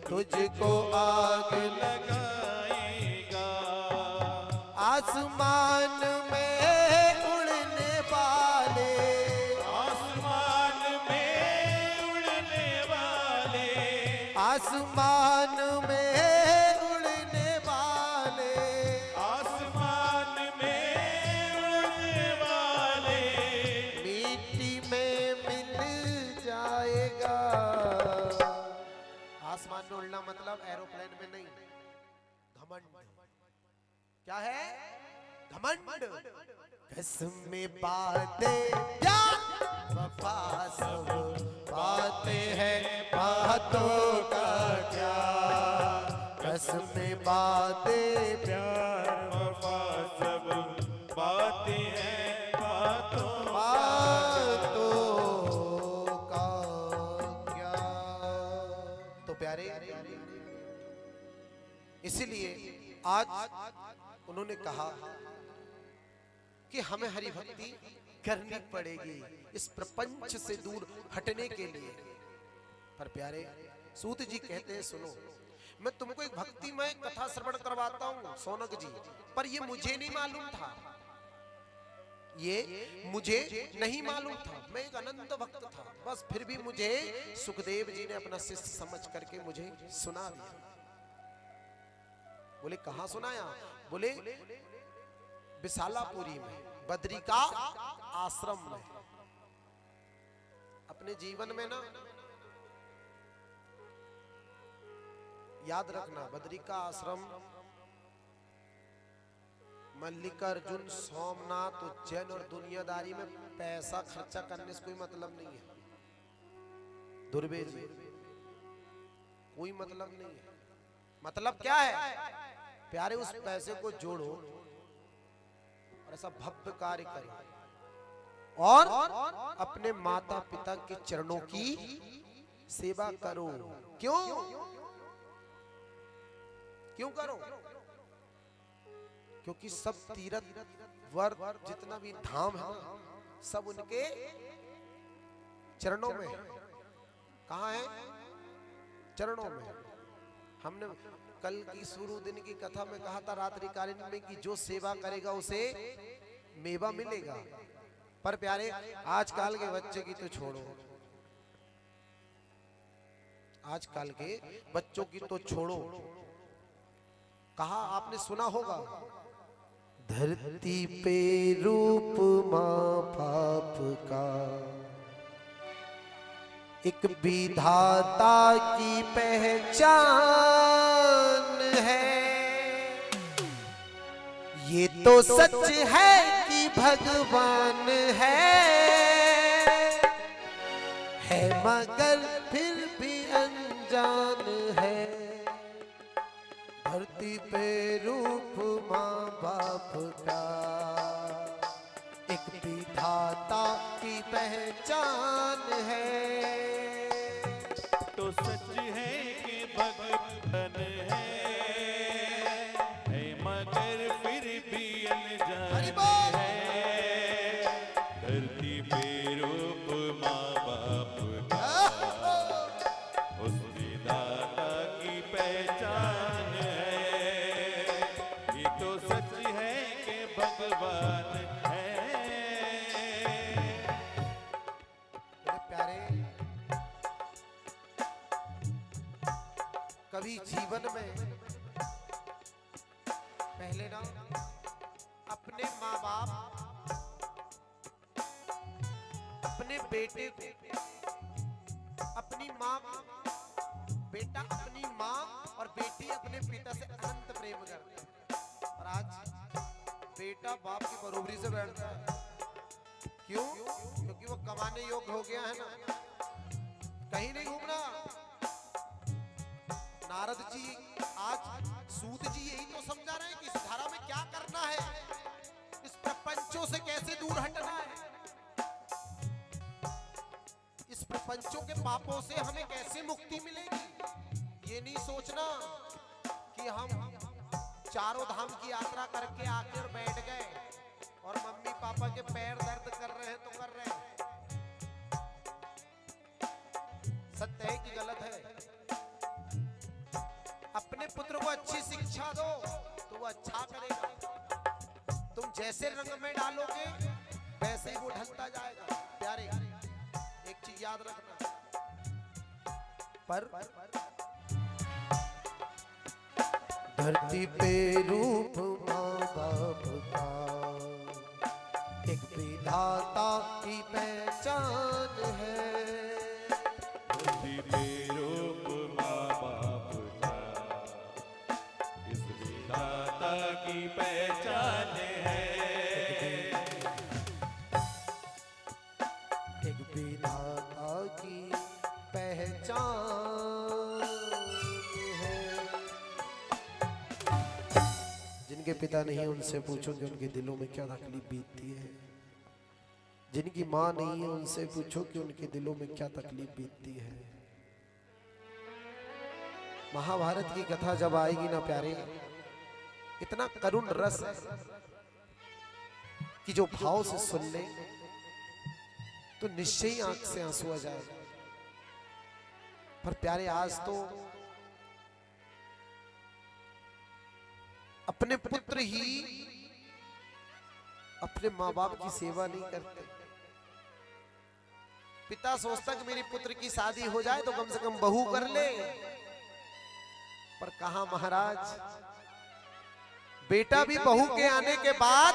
तुझको आग लगाएगा। आसमान में उड़ने वाले, आसमान में उड़ने वाले, आसमान में उड़ने वाले, आसमान में उड़ने वाले, मिट्टी में मिल जाएगा। आसमान में उड़ना मतलब एरोप्लेन में नहीं, घमंड। क्या है? घमंड। कसम बातें प्यार वफा सब बातें हैं, बातों का क्या। कसम बातें प्यार वफा सब बातें हैं, बातों बातों का क्या। तो प्यारे, इसीलिए आज उन्होंने कहा कि हमें हरि भक्ति करनी पड़ेगी इस प्रपंच से दूर हटने के लिए। पर प्यारे सूत जी कहते हैं, सुनो मैं तुमको एक भक्तिमय कथा श्रवण करवाता हूं सोनक जी, पर ये मुझे नहीं मालूम था, ये मुझे नहीं मालूम था, मैं एक अनंत भक्त था बस। फिर भी मुझे सुखदेव जी ने अपना शिष्य समझ करके मुझे सुना दिया। बोले कहां सुनाया? बोले विशालापुरी में, बद्रिका आश्रम में। अपने जीवन में ना याद रखना, बद्रिका आश्रम, मल्लिकार्जुन, सोमनाथ, उज्जैन और दुनियादारी में पैसा खर्चा करने से कोई मतलब नहीं है। दुर्बे जी कोई मतलब नहीं है। मतलब क्या है? प्यारे उस पैसे को जोड़ो और ऐसा भव्य कार्य करो और अपने माता पिता के चरणों की सेवा करो। क्यों क्यों करो? क्योंकि सब तीर्थ वर्त जितना भी धाम है सब उनके चरणों में है। कहाँ है? चरणों में। हमने कल की शुरू दिन की कथा में कहा था रात्रिकालीन में कि जो सेवा करेगा उसे मेवा मिलेगा। पर प्यारे आजकल के बच्चे की तो छोड़ो, आजकल के बच्चों की तो छोड़ो। कहा आपने सुना होगा, धरती पे रूप माँ बाप का एक विधाता की पहचान है। ये तो सच है कि भगवान है, है मगर फिर भी अनजान है। धरती पे रूप माँ बाप का, एक विधाता की पहचान है। तो सच है कि भगवान है मगर फिर भी अनजान है। धरती पे रूप माँ बाप का, उस विधाता की पहचान है। ये तो सच है कि भगवान है। मेरे प्यारे, कभी जीवन में पहले ना अपने माँ बाप अपने बेटे को, अपनी माँ को, बेटा अपनी माँ और बेटी अपने पिता से अनंत प्रेम करते हैं। और आज बेटा बाप की बरोबरी से बैठता है। क्यों? क्योंकि वो कमाने योग्य हो गया है ना, कहीं नहीं घूमना। नारद जी आज सूत जी यही तो समझा रहे हैं कि इस धारा में क्या करना है, इस प्रपंचों से कैसे दूर हटना है, इस प्रपंचों के पापों से हमें कैसे मुक्ति मिलेगी। ये नहीं सोचना कि हम चारों धाम की यात्रा करके आकर बैठ गए और मम्मी पापा के पैर दर्द कर रहे हैं तो कर रहे हैं। सत्य है कि गलत है? अपने पुत्र को अच्छी शिक्षा दो तो वो अच्छा करेगा। तुम जैसे रंग में डालोगे वैसे ही वो ढलता जाएगा। प्यारे, एक चीज याद रखना, पर धरती पे रूप माँ बाप का, एक विधाता की पहचान है। धरती पे रूप माँ बाप का, इस विधाता की पहचान है। एक विधाता की पहचान है। जिनके पिता नहीं उनसे पूछो कि उनके दिलों में क्या तकलीफ बीतती है। जिनकी माँ नहीं है उनसे पूछो कि उनके दिलों में क्या तकलीफ बीतती है। महाभारत की कथा जब आएगी ना प्यारे, इतना करुण रस है कि जो भाव से सुन ले तो निश्चय ही आंख से आंसू आ जाएगा। पर प्यारे, आज तो अपने पुत्र ही अपने माँ बाप की सेवा नहीं करते। पिता सोचता कि मेरी पुत्र की शादी हो जाए तो कम से कम बहू कर ले, पर कहा महाराज, बेटा भी बहू के आने के बाद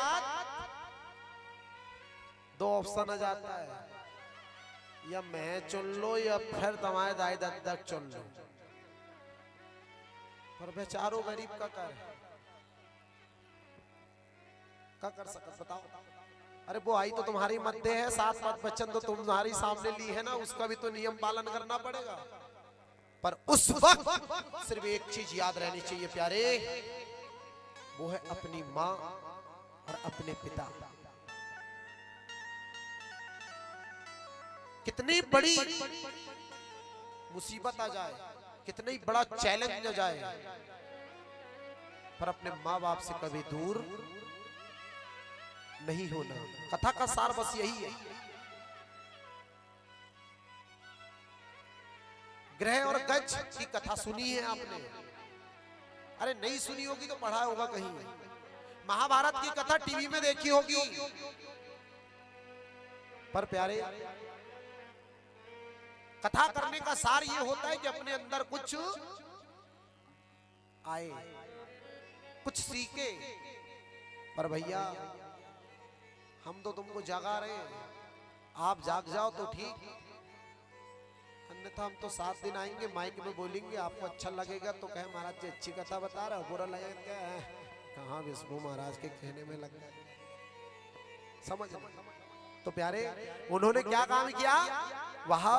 दो ऑप्शन आ जाता है, या मैं चुन लो या फिर तुम्हारे दाई दादा चुन लो। पर बेचारो गरीब का क्या कर सकत बताओ। अरे वो आई तो तुम्हारी मध्य है, 7 पद वचन तो तुम्हारी सामने ली है ना, उसका भी तो नियम पालन करना पड़ेगा। पर उस वक्त सिर्फ एक चीज याद रहनी चाहिए प्यारे, वो है अपनी माँ और अपने पिता। कितनी बड़ी मुसीबत आ जाए, कितना ही बड़ा चैलेंज आ जाए, पर अपने माँ बाप से कभी दूर नहीं होना। कथा का सार बस यही है। ग्रह और गज की कथा सुनी है आपने? अरे नहीं सुनी होगी तो पढ़ा होगा कहीं। महाभारत की कथा टीवी में देखी होगी। पर प्यारे, कथा करने का सार ये होता है कि अपने अंदर कुछ आए, कुछ सीखे। पर भैया, हम तो तुमको जगा रहे हैं, आप जाग जाओ तो ठीक, अन्यथा हम तो 7 दिन आएंगे, माइक में बोलेंगे, आपको अच्छा लगेगा तो कहे महाराज जी अच्छी कथा बता रहे हो, बुरा लगेगा क्या है, कहाँ विष्णु महाराज के कहने में लग गए। समझ। तो प्यारे, उन्होंने क्या काम किया? वहां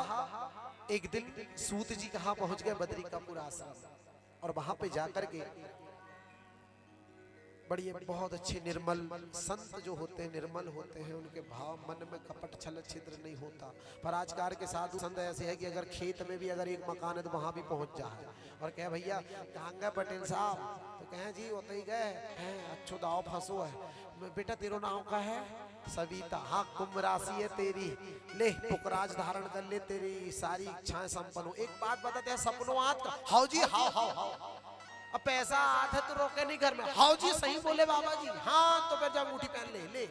एक दिन सूत जी कहां पहुंच गए, बद्री का पूरा आश्रम, और वहां पे जाकर के बड़ी बहुत अच्छे निर्मल संत जो होते हैं, निर्मल होते हैं, उनके भाव मन में कपट छल छिद्र नहीं होता। पर आजकल के साधु संत ऐसे है कि अगर खेत में भी अगर एक मकान है तो वहां भी पहुंच जाए और कहे भैया कहाँ गए पटेल साहब, तो कहें जी वो ही गए हैं, अच्छो दाव फंसो है। बेटा तेरो नाम का है? सविता। हाँ कुंभ राशि है तेरी, ले पुकराज धारण कर ले, तेरी सारी इच्छाएं संपन्न हो। एक बात बताते हैं, सपनों आत का हाउ जी हाउ हाउ हाउ, अब पैसा आत है तो रोके नहीं घर में, हाउ जी सही बोले बाबा जी, हाँ तो फिर जब अंगूठी पहन ले ले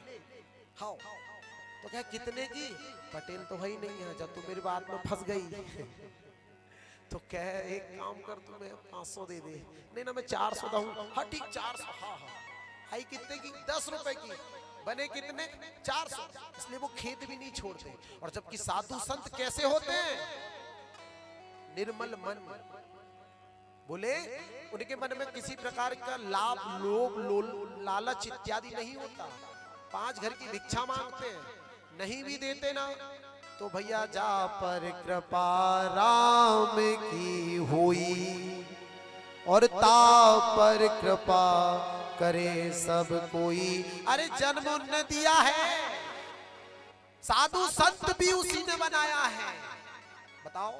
हाउ। तो क्या कितने की? पटेल तो है ही नहीं है, जब तू मेरी बात में फंस गई तो कह एक काम कर, तू मैं 500 दे दे। नहीं ना मैं 400 दूं। हाँ ठीक 400। हाँ हाँ आई कितने की? 10 रुपए की। बने कितने? 400। इसलिए वो खेत भी नहीं छोड़ते। और जबकि साधु संत कैसे होते हैं? निर्मल मन, बोले उनके मन में किसी प्रकार का लाभ लोभ लालच इत्यादि नहीं होता। 5 घर की भिक्षा मांगते हैं, नहीं भी देते ना तो भैया जा पर कृपा राम की हुई और ता पर कृपा करे सब कोई। अरे जन्म उनने दिया है, साधु संत भी उसी ने बनाया है। बताओ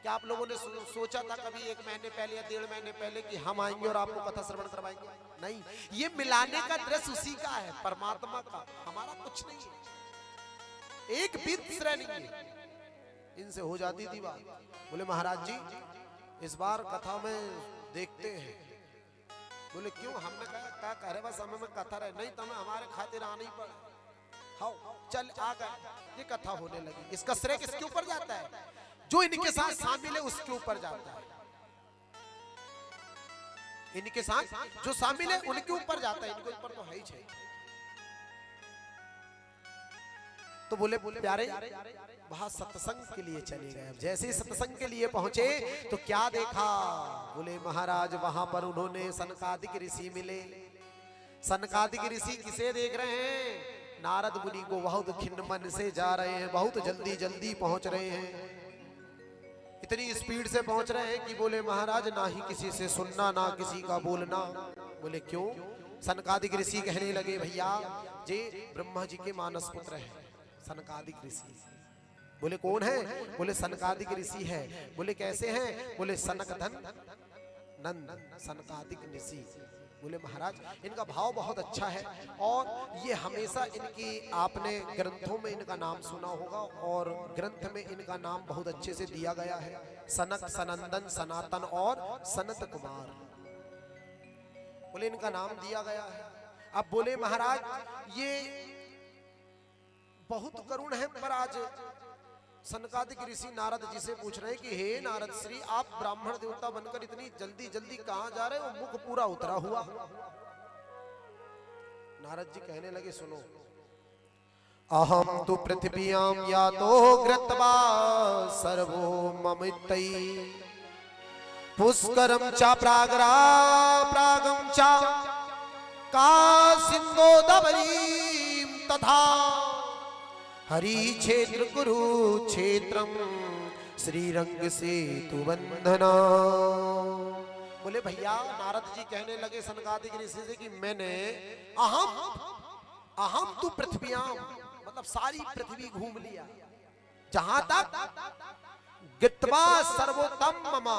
क्या आप लोगों ने सोचा था कभी 1 महीने पहले या 1.5 महीने पहले कि हम आएंगे और आपको कथा श्रवण करवाएंगे? नहीं, ये मिलाने का दृश्य उसी का है, परमात्मा का, हमारा कुछ नहीं है, एक बीत श्रेय नहीं है। इनसे हो जाती थी बात। बोले महाराज जी इस बार कथा में देखते हैं। बोले क्यों? हमने कहा क्या कह रहे, बस हमें में कथा रहे, नहीं तुम्हें हमारे खातिर आना ही पड़ा। हाँ चल आ गए, ये कथा होने लगी। इसका श्रेय किसके ऊपर जाता है? जो इनके साथ शामिल है उसके ऊपर जाता है। इनके साथ जो शामिल है उनके ऊपर जाता है, इनके ऊपर तो है ही चाहिए। तो बोले प्यारे वहां सत्संग के लिए चले गए। अब जैसे ही सत्संग के लिए पहुंचे तो क्या देखा? बोले महाराज वहां पर उन्होंने सनकादिक ऋषि मिले। सनकादिक ऋषि किसे देख रहे हैं? नारद मुनि को बहुत खिन्न मन से जा रहे हैं, बहुत जल्दी जल्दी पहुंच रहे हैं, इतनी स्पीड से पहुंच रहे हैं कि बोले महाराज ना ही किसी से सुनना ना किसी का बोलना। बोले क्यों? सनकादिक ऋषि कहने लगे भैया जे ब्रह्मा जी के मानस पुत्र है सनकादिक ऋषि। बोले कौन है? बोले सनकादिक ऋषि है। बोले कैसे हैं? बोले सनकधन नंद सनकादिक ऋषि। बोले महाराज इनका भाव बहुत अच्छा है और ये हमेशा इनकी आपने ग्रंथों में इनका नाम सुना होगा और ग्रंथ में इनका नाम बहुत अच्छे से दिया गया है, सनक सनंदन सनातन और सनत कुमार। बोले इनका नाम दिया गया है। अब बोले महाराज ये बहुत करुण है, पर आज सनकादिक ऋषि नारद जी से पूछ रहे हैं कि हे नारद श्री आप ब्राह्मण देवता बनकर इतनी जल्दी जल्दी कहां जा रहे हो? मुख पूरा उतरा हुआ। नारद जी कहने लगे सुनो, अहम तु पृथ्व्याम या तो कृत्वा सर्वो ममित्तै पुष्करम च प्रागम च कासिंदोदबरीम तथा हरि क्षेत्र कुरुक्षेत्रम श्रीरंग सेतु बंधना। बोले भैया नारद जी कहने लगे सनकादिक ऋषि से कि मैंने अहम तु पृथ्व्याम मतलब सारी पृथ्वी घूम लिया, जहां तक गित्वा सर्वोत्तम ममा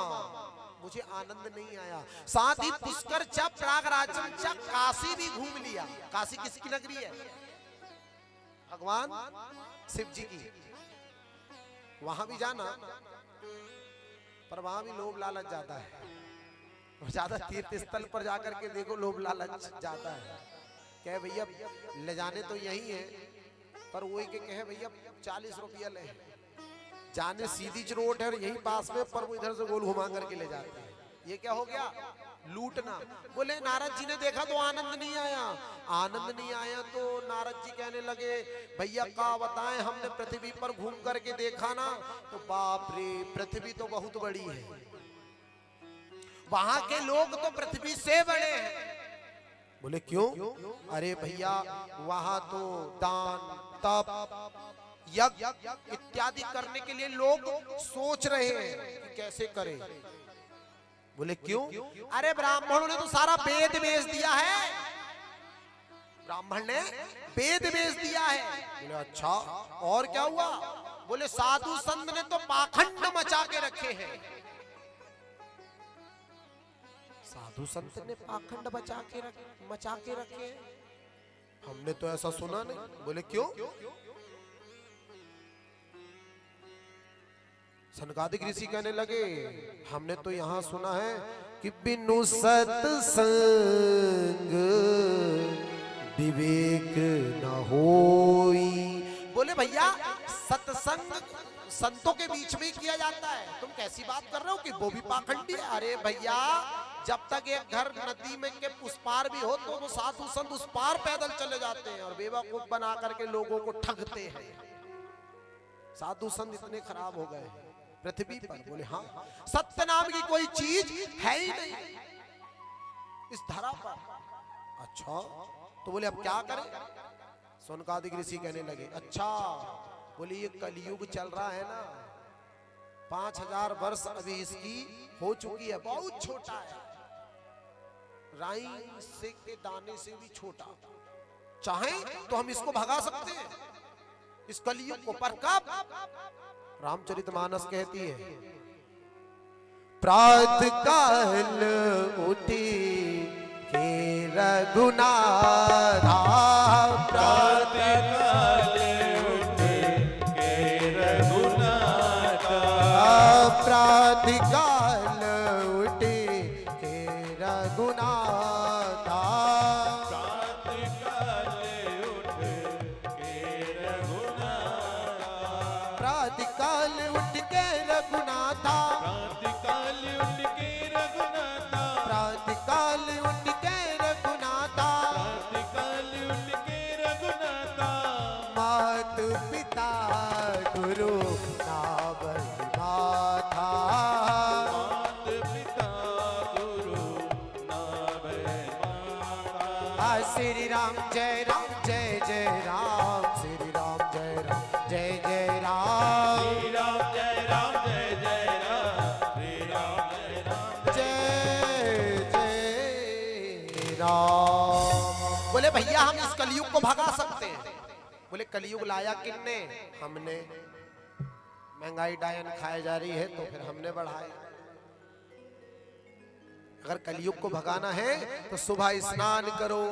मुझे आनंद नहीं आया। साथ ही पुष्कर च प्रागराजम च काशी भी घूम लिया। काशी किसकी नगरी है? भगवान शिव जी की। वहां भी जाना, पर वहां भी लोभ लालच जाता है, और ज्यादा तीर्थ स्थल पर जाकर के देखो लोभ लालच जाता है। कहे भैया ले जाने तो यही है, पर वही के कहे भैया 40 रुपया ले, जाने सीधी रोड है यही पास में, पर वो इधर से गोल घुमा करके ले जाते हैं। ये क्या हो गया? लूटना। बोले नारद जी ने देखा तो आनंद नहीं आया। आनंद नहीं आया तो नारद जी कहने लगे भैया क्या बताएं, हमने पृथ्वी पर घूम करके देखा ना तो बाप रे पृथ्वी तो बहुत बड़ी है, वहां के लोग तो पृथ्वी से बड़े हैं। बोले क्यों? अरे भैया वहां तो दान तप यज्ञ इत्यादि करने के लिए लोग सोच रहे हैं कि कैसे करें। बोले क्यों? अरे ब्राह्मणों ने तो सारा वेद बेच दिया है, ब्राह्मण ने वेद बेच दिया है। बोले अच्छा, और क्या हुआ? बोले साधु संत ने तो पाखंड मचा के रखे हैं। साधु संत ने पाखंड मचा के रखे हैं? हमने तो ऐसा सुना नहीं। बोले क्यों? सनकादिक ऋषि कहने लगे हमने तो यहां सुना है कि बिनु सत्संग विवेक न होई। बोले भैया सत्संग संतों के बीच में ही किया जाता है, तुम कैसी बात कर रहे हो कि वो भी पाखंडी है? अरे भैया जब तक एक घर नदी में के उस पार भी हो तो वो साधु संत उस पार पैदल चले जाते हैं और बेवकूफ बना करके लोगों को ठगते हैं। साधु संत इतने खराब हो गए पृथ्वी पर। बोले हाँ, सत्य नाम की कोई चीज है ही नहीं इस धरा पर। अच्छा, तो बोले अब क्या करें? सनकादिक ऋषि कहने लगे अच्छा, बोले ये कलयुग चल रहा है ना, 5000 वर्ष अभी इसकी हो चुकी है, बहुत छोटा है, राई से के दाने से भी छोटा। चाहें तो हम इसको भगा सकते हैं इस कलयुग को, पर कब? रामचरितमानस कहती है प्रातः काल उठी के रघुनाथा, प्रातः काल उठे के रघुनाथा, प्रातः काल उठी के रघुनाथा, प्रातः काल उठ के रघुनाथा, प्रातः काल उठ के रघुनाथा, प्रातः काल उठ के रघुनाथा, प्रातः काल उठ के रघुनाथा, प्रातः काल उठ के रघुनाथा, मात पिता गुरु नावई माथा, मात पिता गुरु नावै माता। श्री राम जय राम जय जय राम, श्री राम जय राम जय जय राम, श्री राम जय राम जय जय राम, श्री राम जय राम जय जय राम। बोले भैया हम इस कलयुग को भगा सकते हैं। बोले कलयुग लाया किसने? हमने। महंगाई डायन खाए जा रही है तो फिर हमने बढ़ाए। अगर कलयुग को भगाना है तो सुबह स्नान करो,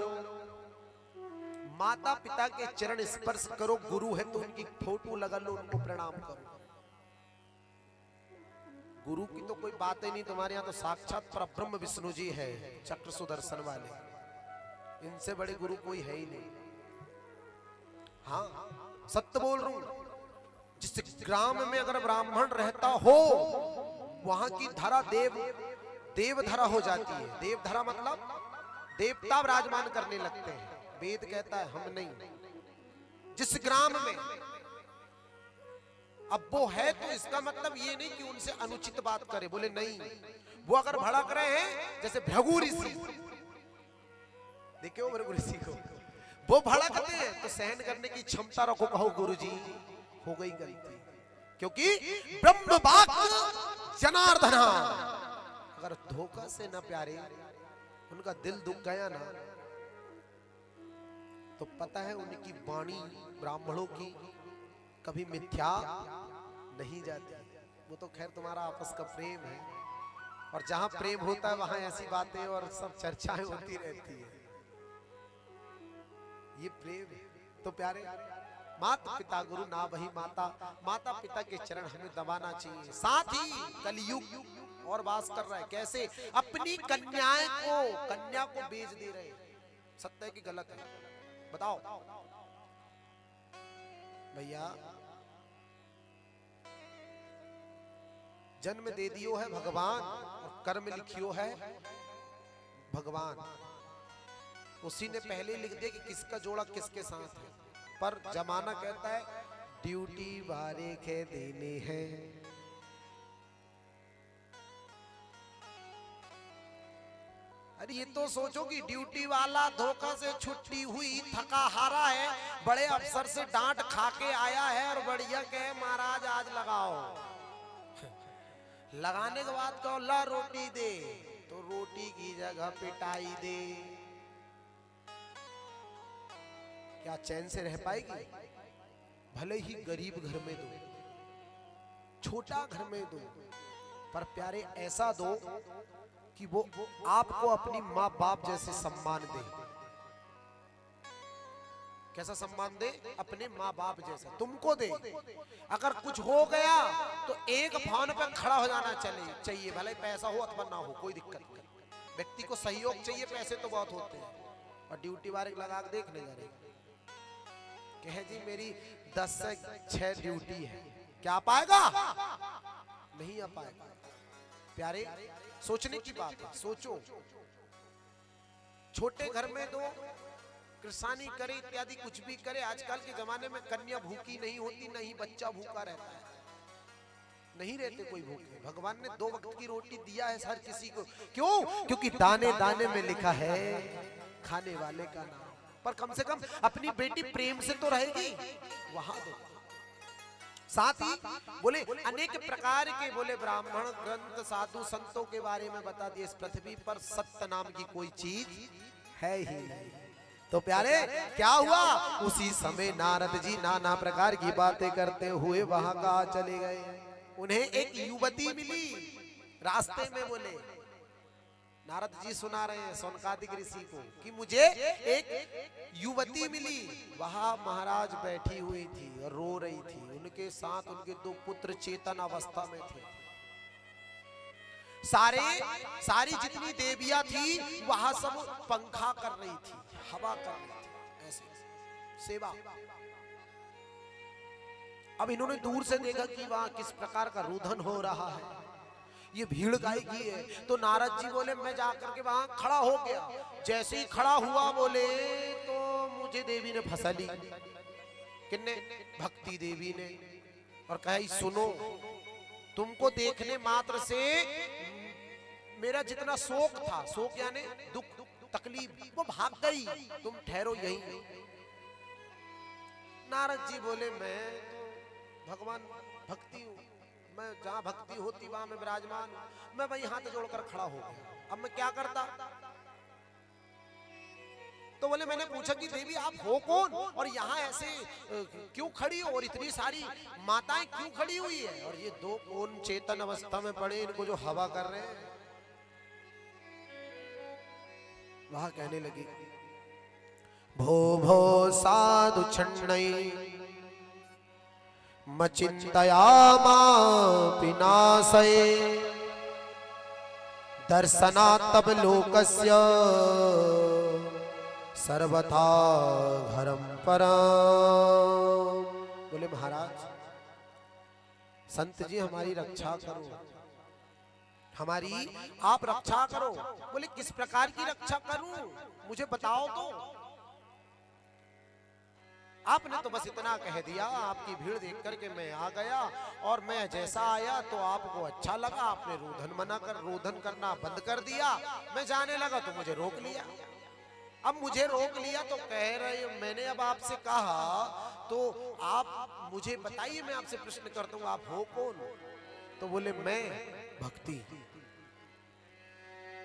माता पिता के चरण स्पर्श करो, गुरु है तो उनकी फोटो लगा लो, उनको प्रणाम करो। गुरु की तो कोई बात ही नहीं, तुम्हारे यहाँ तो साक्षात परब्रह्म विष्णु जी है, चक्र सुदर्शन वाले, इनसे बड़े गुरु कोई है ही नहीं। हाँ सत्य बोल रहा हूं, जिस ग्राम में अगर ब्राह्मण रहता हो वहां की धरा देवधरा हो जाती है। देवधरा मतलब देवता विराजमान करने लगते हैं। वेद कहता है हम नहीं। जिस ग्राम में अब वो है तो इसका मतलब ये नहीं कि उनसे अनुचित बात करे। बोले नहीं, वो अगर भड़क रहे हैं जैसे भृगु ऋषि, देखिए भृगु ऋषि को वो भड़कते हैं तो सहन करने की क्षमता रखो, कहो गुरुजी हो गई गलती, क्योंकि ब्रह्म वाक् जनार्दना। अगर धोखा से न प्यारे, उनका दिल दुख गया ना, तो पता है उनकी वाणी ब्राह्मणों की कभी मिथ्या नहीं जाती। वो तो खैर तुम्हारा आपस का प्रेम है, और जहां प्रेम होता है वहां ऐसी बातें और सब चर्चाएं होती रहती है। ये प्रेम है तो प्यारे, माता पिता गुरु ना वही माता, माता पिता के चरण हमें दबाना चाहिए। साथ ही कलयुग और वास कर रहा है, कैसे? अपनी कन्या को बेच दे रहे। सत्य है कि गलत है? बताओ भैया। जन्म दे दियो है भगवान और कर्म लिखियो है भगवान। उसी ने पहले लिख दिया कि किसका जोड़ा किसके साथ है, पर जमाना कहता है ड्यूटी बारे के देने हैं। अरे ये तो सोचो कि ड्यूटी वाला धोखा से छुट्टी हुई, थका हारा है, बड़े अफसर से डांट खा के आया है और बढ़िया कहे महाराज आज लगाओ। लगाने के बाद कहो ला रोटी दे, तो रोटी की जगह पिटाई दे, क्या चैन से रह पाएगी? भले ही गरीब घर में दो, छोटा घर में दो, पर प्यारे ऐसा दो कि वो आपको अपनी माँ बाप जैसे सम्मान दे। कैसा सम्मान दे? अपने माँ बाप जैसा तुमको दे। अगर कुछ हो गया तो एक फोन पे खड़ा हो जाना चाहिए, भले पैसा हो अथवा ना हो, कोई दिक्कत नहीं। व्यक्ति को सहयोग चाहिए, पैसे तो बहुत होते हैं। और ड्यूटी वाले लगा के देख ले जा रहे, कहे जी मेरी 10 से 6 ड्यूटी है, क्या आ पाएगा? नहीं आ पाएगा। प्यारे सोचने की बात है, सोचो। छोटे घर में दो, किसानी करे इत्यादि कुछ भी करे। आजकल के जमाने में कन्या भूखी नहीं होती, नहीं बच्चा भूखा रहता है, नहीं रहते कोई भूखे। भगवान ने 2 वक्त की रोटी दिया है हर किसी को। क्यों? क्योंकि दाने दाने में लिखा है खाने वाले का नाम। पर कम से कम अपनी बेटी प्रेम से तो रहेगी, वहां दो। साथ ही बोले अनेक प्रकार के बोले ब्राह्मण ग्रंथ साधु संतों के बारे में बता दिए। इस पृथ्वी पर सत्य नाम की कोई चीज है ही नहीं। तो प्यारे क्या हुआ? उसी समय नारद जी नाना प्रकार की बातें करते हुए वहां कहा चले गए। उन्हें एक युवती मिली रास्ते में। बोले नारद जी सुना रहे हैं सौनकादिक ऋषि को कि मुझे एक युवती मिली, वहां महाराज बैठी हुई थी और रो रही थी। उनके साथ उनके 2 पुत्र चेतन अवस्था में थे। सारी जितनी देवियां थी वहां सब पंखा कर रही थी, हवा कर रही थी, ऐसे सेवा। अब इन्होंने दूर से देखा कि वहां किस प्रकार का रुदन हो रहा है, ये भीड़ गाय की है। तो नारद जी बोले मैं जाकर के वहां खड़ा हो गया। जैसे ही खड़ा हुआ बोले तो मुझे देवी ने फंसा ली। किन्ने? भक्ति देवी ने। और कहा सुनो, तुमको देखने मात्र से मेरा जितना शोक था, शोक यानी दुख तकलीफ, वो भाग गई, तुम ठहरो यहीं। नारद जी बोले मैं तो भगवान भक्ति हूं, मैं जहां भक्ति होती वहां मैं विराजमान हूं। मैं वहीं हाथ जोड़कर खड़ा हो गया, अब मैं क्या करता? तो बोले मैंने पूछा कि देवी आप हो कौन और यहाँ ऐसे क्यों खड़ी हो और इतनी सारी माताएं क्यों खड़ी हुई है? और ये 2 कौन चेतन अवस्था में पड़े, इनको जो हवा कर रहे हैं। वहां कहने लगी भो भो साधु छन्नई मचिन्तयामापिनाशये दर्शना तब लोकस्य सर्वथा घरम परम। बोले महाराज संत जी हमारी रक्षा करो, हमारी आप रक्षा करो। बोले किस प्रकार की रक्षा करूं, मुझे बताओ तो। आपने तो बस इतना कह दिया, आपकी भीड़ देख करके मैं आ गया और मैं जैसा आया तो आपको अच्छा लगा, आपने रोधन करना बंद कर दिया। मैं जाने लगा तो मुझे रोक लिया। अब मुझे रोक लिया तो कह रहे मैंने अब आपसे कहा तो आप मुझे बताइए, मैं आपसे प्रश्न करता हूं आप हो कौन? तो बोले मैं भक्ति।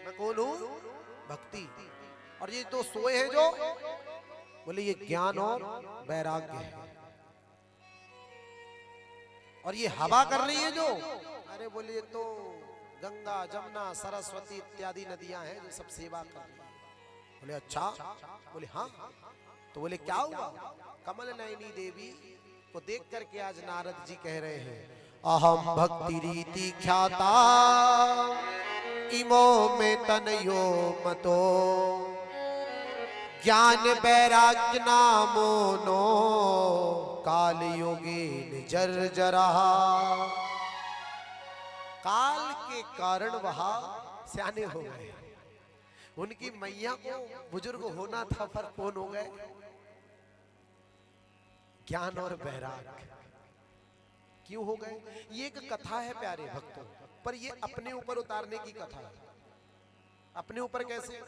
मैं कौन हूं? भक्ति। और ये तो सोए हैं जो, बोले ये ज्ञान और वैराग्य है। और ये हवा कर रही है जो, अरे बोले ये तो गंगा जमुना सरस्वती इत्यादि नदियां हैं जो सब सेवा कर रही है। बोले अच्छा? बोले हाँ। तो बोले क्या हुआ? कमल नयनी देवी को देख करके आज नारद जी कह रहे हैं अहम भक्ति रीति ख्याता इमो में तनयो मतो ज्ञान वैराग्य नामो नो काल योगे जर्जरा। काल के कारण वहां सियाने हो गए। उनकी मैया को बुजुर्ग होना था पर कौन हो गए? ज्ञान और वैराग्य। क्यों हो गए? ये एक कथा है प्यारे भक्तों, पर ये अपने ऊपर उतारने की कथा है। अपने ऊपर कैसे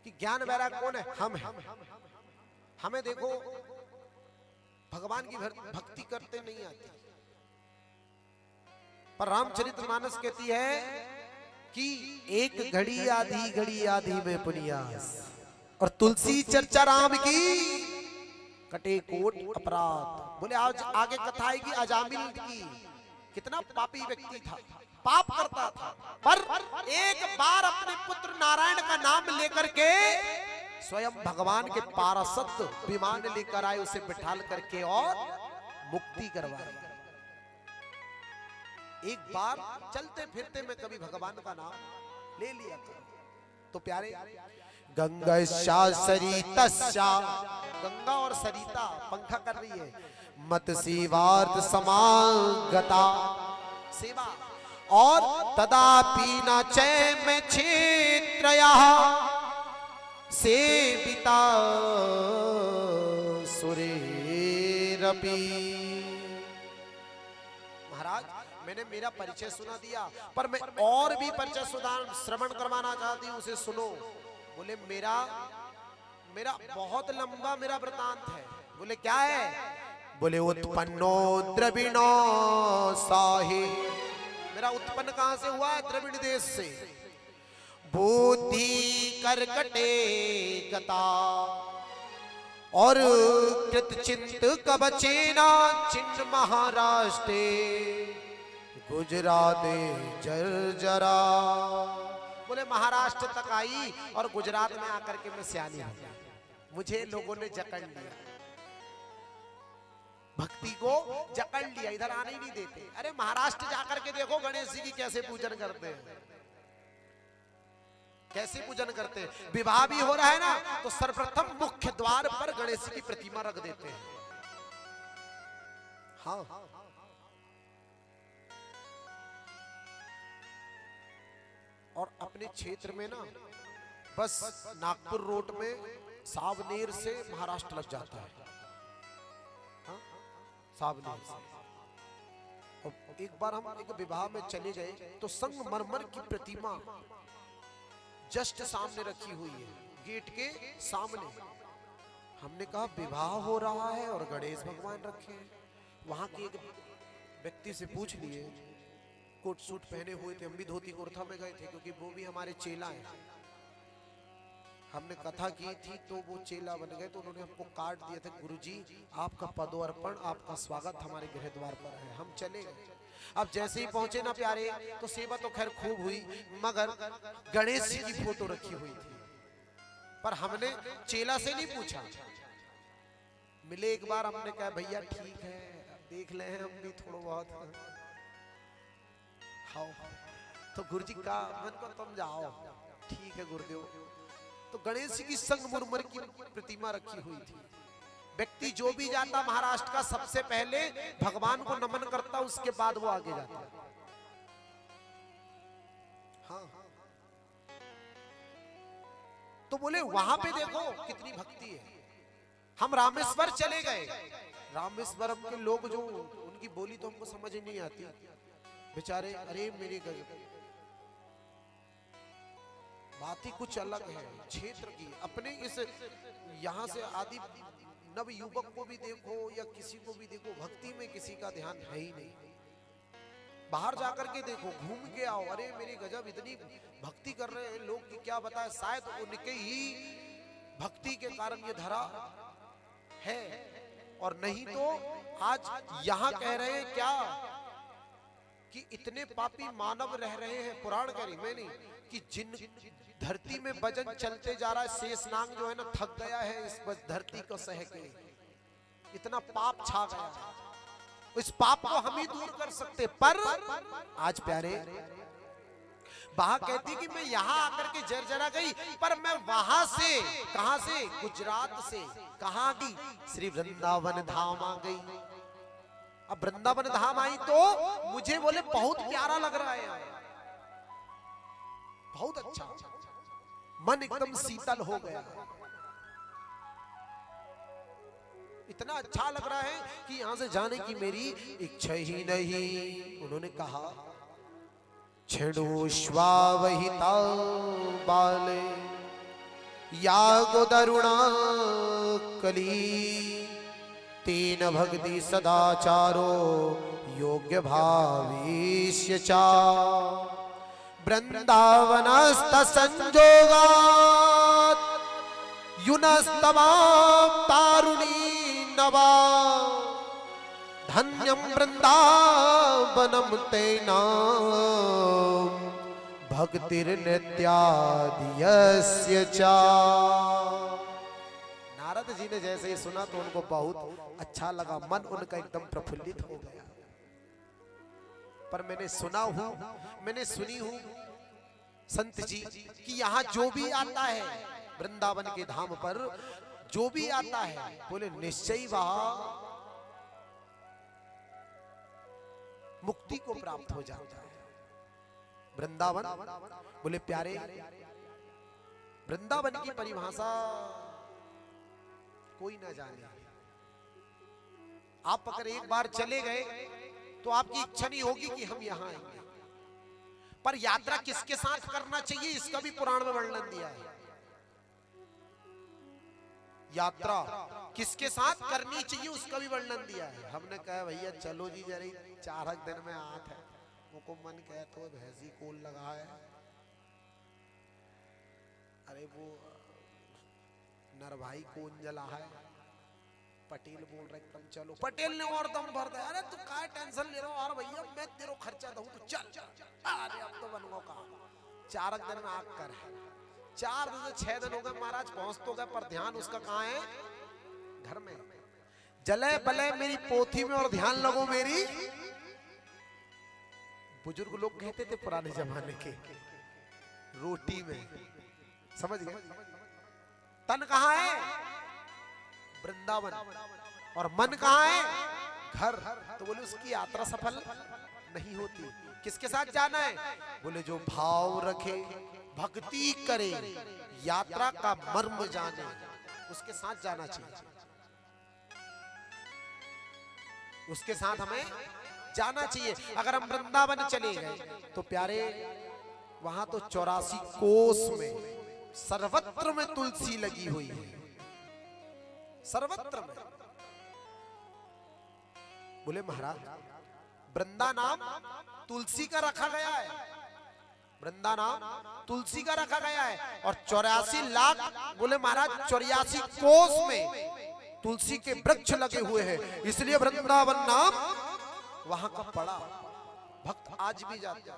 कि ज्ञान वैराग कौन है? हम हैं। हमें देखो भगवान की भक्ति करते नहीं आती, पर रामचरितमानस कहती है कि एक घड़ी आधी में पुनियास, और तुलसी चर्चा राम की कटे कोट अपराध। बोले आज आगे कथा आएगी अजामिल की, कितना पापी व्यक्ति था, पाप करता था, पर एक बार अपने पुत्र नारायण का नाम लेकर के स्वयं भगवान के पार्षद विमान लेकर आए, उसे बिठाल करके और मुक्ति करवाई। एक बार चलते फिरते में कभी भगवान का नाम ले लिया करो। तो प्यारे गंगा सरिता, गंगा और सरिता पंखा कर रही है, मत सीवार्थ समागता सेवा, और तदापि न चै में क्षेत्रया सेविता सुरेरपि। महाराज मैंने मेरा परिचय सुना दिया, पर मैं और भी परिचय श्रवण करवाना चाहती हूँ, उसे सुनो। बोले मेरा बहुत लंबा मेरा वृतांत है। बोले क्या है? बोले उत्पन्नो द्रविणो साहि, मेरा उत्पन्न कहां से हुआ है? द्रविड़ देश से। बुद्धि करकटे गता, और कृतचिंत कवचेना चिन्ह महाराष्ट्रे गुजरात जर्जरा। बोले महाराष्ट्र तक आई और गुजरात में आकर के मैं सियानी हो गया, मुझे लोगों ने जकड़ लिया, भक्ति को जकड़ लिया, इधर आने ही नहीं देते। अरे महाराष्ट्र जाकर के देखो गणेश जी की कैसे पूजन करते हैं, कैसे पूजन करते हैं। विवाह भी हो रहा है ना, तो सर्वप्रथम मुख्य द्वार पर गणेश जी की प्रतिमा रख देते हैं। हाँ, और अपने क्षेत्र में ना बस नागपुर रोड में सावनेर से महाराष्ट्र लग जाता है। हाँ? सावनेर से। और एक बार हम एक विवाह में चले गए तो संगमरमर की प्रतिमा जस्ट सामने रखी हुई है, गेट के सामने। हमने कहा विवाह हो रहा है और गणेश भगवान रखे हैं। वहां के एक व्यक्ति से पूछ लिए, कोट सूट पहने हुए थे, हम भी धोती कुर्ता में गए थे क्योंकि वो भी हमारे चेला हैं। हमने कथा की थी तो वो चेला बन गए, तो उन्होंने हमको कार्ड दिया था, गुरुजी आपका पदोर्पण, आपका स्वागत हमारे गृह द्वार पर है। हम चले गए। अब जैसे ही पहुंचे ना प्यारे, तो सेवा तो खैर खूब हुई, मगर गणेश जी की फोटो रखी हुई थी। पर हमने चेला से नहीं पूछा, मिले एक बार, हमने कहा भैया ठीक है देख ले हैं हम भी थोड़ा बहुत। हाँ, तो गुरुजी का मन को तुम जाओ, ठीक है गुरुदेव। तो गणेश जी की संगमरमर की प्रतिमा रखी हुई थी। व्यक्ति जो भी जाता महाराष्ट्र का, सबसे पहले भगवान को नमन करता, उसके बाद वो आगे जाता। हाँ, तो बोले वहां पे देखो कितनी भक्ति है। हम रामेश्वर चले गए, रामेश्वरम के लोग जो, उनकी बोली तो हमको समझ ही नहीं आती बेचारे। अरे मेरी गजब बात ही कुछ अलग है क्षेत्र की। अपने इस यहाँ से आदि नव युवक को भी देखो या किसी को भी देखो, भक्ति में किसी का ध्यान है ही नहीं। बाहर जाकर के देखो, घूम के आओ, अरे मेरी गजब इतनी भक्ति कर रहे हैं लोग कि क्या बताए। शायद उनके ही भक्ति के कारण ये धरा है, और नहीं तो आज यहाँ कह रहे हैं क्या कि इतने पापी मानव रह रहे हैं। पुराण कह रही, मैं नहीं, कि जिन धरती में वजन चलते जा रहा है, शेषनाग जो है ना थक गया है इस धरती को सह के, इतना पाप छा गया है। इस पाप को हम ही दूर कर सकते। पर आज प्यारे वहां कहती कि मैं यहां आकर के जर्जरा गई, पर मैं वहां से, कहां से? गुजरात से। कहां गई? श्री वृंदावन धाम आ गई। अब वृंदावन धाम आई तो मुझे बोले बहुत प्यारा लग रहा है, बहुत अच्छा, मन एकदम शीतल हो गया, इतना अच्छा लग रहा है कि यहां से जाने की मेरी इच्छा ही नहीं। उन्होंने कहा क्षणुष्वावहिता बाले या गोदरुणा कली तेन भक्ति सदाचारो योग्य भाविष्य चा वृंदावनस्थ संजोगात् युनस्तवां तारुणी नवा धन्यं वृंदावनं तेनां भक्तिर्नित्यादियस्य चा। नारद जी ने जैसे ही सुना तो उनको बहुत अच्छा लगा, मन उनका एकदम प्रफुल्लित हो गया। पर मैंने सुनी हूं संत जी कि यहाँ जो भी आता है वृंदावन के धाम पर, जो भी आता है बोले निश्चय वहां मुक्ति को प्राप्त हो जाता है। वृंदावन बोले प्यारे, वृंदावन की परिभाषा कोई ना जाने। आप अगर एक बार चले गए तो आपकी इच्छा नहीं होगी कि हम यहां आएंगे। पर यात्रा किसके साथ करना चाहिए इसका भी पुराण में वर्णन दिया है। यात्रा किसके साथ करनी चाहिए उसका भी वर्णन दिया है। हमने कहा भैया चलो जी जरा 4 दिन में आत है, मुझको मन कहे तो भैंसी कोल लगा है। अरे वो नरभाई कौन जला है, पटेल बोल रहे एकदम चलो। पटेल ने और दम भर दिया, अरे तू काय टेंशन ले रहा हो, और भैया मैं तेरे खर्चा दूं तो चल। अरे अब तो बनूंगा कहा, 4 दिन में आग कर है। 4 दिन से 6 दिन हो गए महाराज, पहुंच तो गए पर ध्यान उसका कहाँ है, घर में। जले बले मेरी पोथी में और ध्यान लगो मेरी। बुजुर्ग लोग कहते थे पुराने जमाने के, रोटी में, समझ गए। तन कहाँ है, वृंदावन, और मन कहाँ है, घर। तो बोले उसकी यात्रा सफल नहीं होती। किसके साथ जाना है, बोले जो भाव रखे, भक्ति करे, यात्रा का मर्म जाने, उसके साथ जाना चाहिए। उसके साथ हमें जाना चाहिए। अगर हम वृंदावन चले गए तो प्यारे वहां तो 84 कोस में सर्वत्र में तुलसी लगी हुई है, सर्वत्र में। बोले महाराज वृंदा नाम तुलसी का रखा गया है, वृंदा नाम तुलसी का रखा गया है। और 84 लाख बोले महाराज 84 कोस में तुलसी के वृक्ष लगे हुए हैं, इसलिए वृंदावन नाम वहां का पड़ा। भक्त आज भी जाते हैं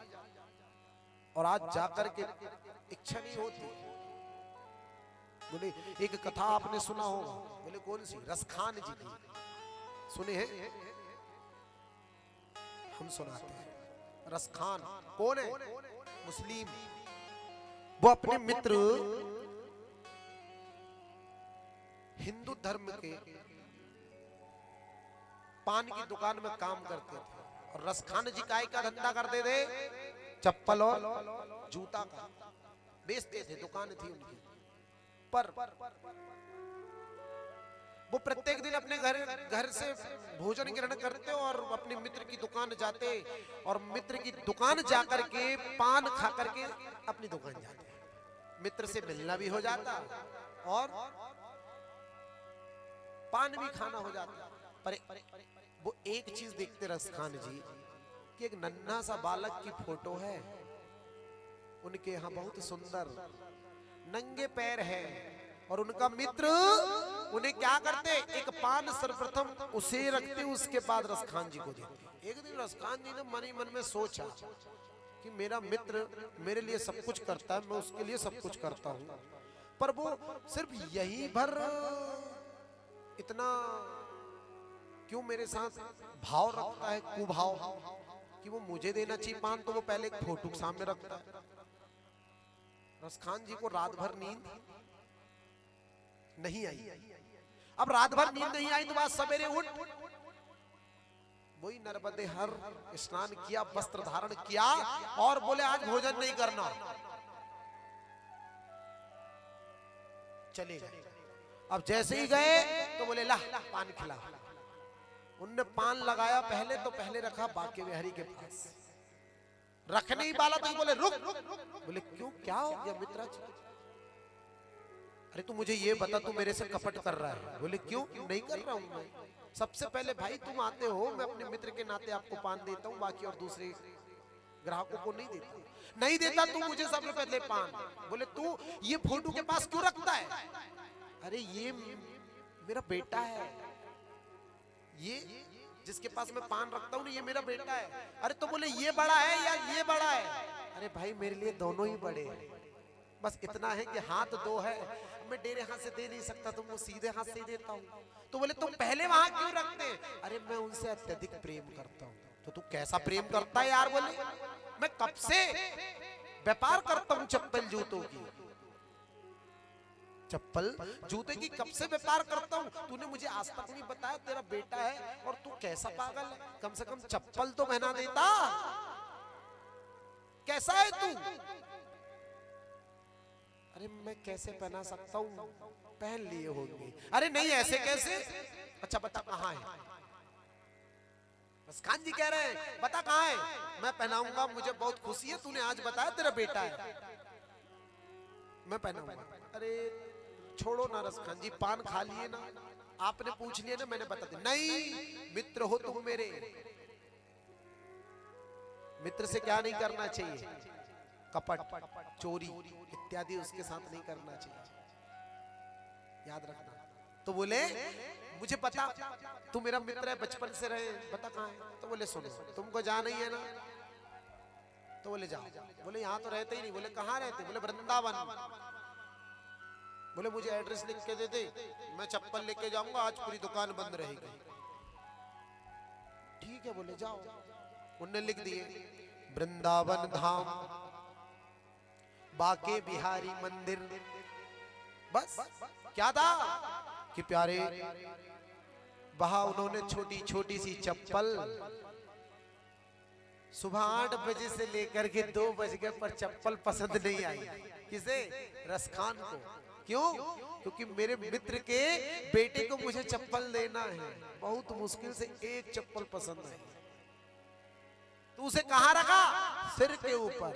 और आज जाकर के इच्छा नहीं होती। बोले एक कथा आपने सुना होगा, बोले कौन सी, रसखान जी की सुने हैं, हम सुनाते हैं। रसखान कौन है, मुस्लिम। वो अपने मित्र हिंदू धर्म के पान की दुकान में काम करते थे, और रसखान जी काय का धंधा करते थे, चप्पल और जूता का बेचते थे, दुकान थी उनकी। पर वो प्रत्येक दिन अपने घर से भोजन ग्रहण करते और अपने मित्र की दुकान जाते, और मित्र की दुकान जाकर के पान खा करके अपनी दुकान जाते। मित्र से मिलना भी हो जाता और पान भी खाना हो जाता। पर वो एक चीज देखते रसखान जी कि एक नन्हा सा बालक की फोटो है उनके यहाँ, बहुत सुंदर, नंगे पैर है, और उनका मित्र उन्हें क्या करते, एक पान सर्वप्रथम उसे रखते, उसके बाद रसखान जी को देते। एक दिन रसखान जी ने मन ही मन में सोचा कि मेरा मित्र मेरे लिए सब कुछ करता है, मैं उसके लिए सब कुछ करता हूं, पर वो सिर्फ यही भर इतना क्यों मेरे साथ भाव रखता है, कुभाव, कि वो मुझे देना चाहिए पान तो वो पहले एक फोटो के सामने रखता है। रसखान जी को रात भर नींद नहीं आई। अब रात भर नींद नहीं आई तो बाद सवेरे उठ वही नर्मदे हर स्नान किया, वस्त्र धारण किया और बोले आज भोजन नहीं करना, चले गए। अब जैसे ही गए तो बोले ला पान खिला। उनने पान लगाया, पहले रखा बाके बिहारी के पास, रखने ही वाला तो बोले रुक। बोले क्यों, क्या हो गया मित्राज? अरे तू मुझे ये बता, तू मेरे से कपट कर रहा है? बोले क्यों, नहीं कर रहा हूं मैं। सबसे पहले भाई तुम आते हो, मैं अपने मित्र के नाते आपको पान देता हूँ, बाकी और दूसरे ग्राहकों को नहीं देता। नहीं देता तू मुझे सबसे पहले पान। बोले तू ये फोटो के पास क्यों रखता है? अरे ये मेरा बेटा है, ये जिसके पास मैं पान रखता हूँ ये मेरा बेटा है। अरे तो बोले ये बड़ा है या ये बड़ा है? अरे भाई मेरे लिए दोनों ही बड़े हैं, बस इतना है कि हाथ दो है, मैं डेरे हाथ से दे नहीं सकता, तुमको सीधे हाथ से देता हूँ। तो बोले तुम पहले वहां क्यों रखते हैं? अरे मैं उनसे अत्यधिक प्रेम करता हूँ। तो तू कैसा प्रेम करता है यार? बोले मैं कब से व्यापार करता हूँ चप्पल जूतों की, चप्पल जूते की कब से व्यापार करता हूँ। तूने मुझे आज तक नहीं बताया तेरा बेटा है, और तू कैसा पागल है? कम से कम चप्पल तो पहना देता। कैसा है तू? अरे मैं कैसे पहना सकता हूँ, पहन लिए होंगे। अरे नहीं ऐसे कैसे? अच्छा बता कहाँ है? बस खान जी कह रहे हैं बता कहाँ है, मैं पहनाऊंगा, मुझे बहुत खुशी है, तूने आज बताया तेरा बेटा है, मैं पहनाऊंगा। अरे छोड़ो ना रस खान जी, पान खा लिए ना, आपने पूछ लिया ना, मैंने बता दिया। नहीं मित्र हो तुम मेरे, मित्र से क्या नहीं करना चाहिए? कपट, चोरी इत्यादि उसके साथ नहीं करना चाहिए, याद रखना। तो बोले मुझे पता तू मेरा मित्र है, बचपन से रहे, बता कहाँ है? तो बोले सुनो तुमको जाना ही है ना? तो बोले जाओ। बोले यहाँ तो रहते ही नहीं। बोले कहाँ रहते? बोले वृंदावन। बोले मुझे एड्रेस लिख के दे दे, मैं चप्पल लेके जाऊंगा, आज पूरी दुकान बंद रहेगी। ठीक है बोले जाओ। उन्होंने लिख दिए वृंदावन धाम, बाके बिहारी मंदिर। बस क्या था कि प्यारे वहां उन्होंने छोटी छोटी सी चप्पल सुबह 8 बजे से लेकर के 2 बज गए पर चप्पल पसंद नहीं आई। किसे? रसखान को। क्यों? क्योंकि मेरे मित्र के बेटे को मुझे चप्पल देना है, बहुत मुश्किल से एक चप्पल पसंद आई। तो उसे कहाँ रखा? सिर के ऊपर।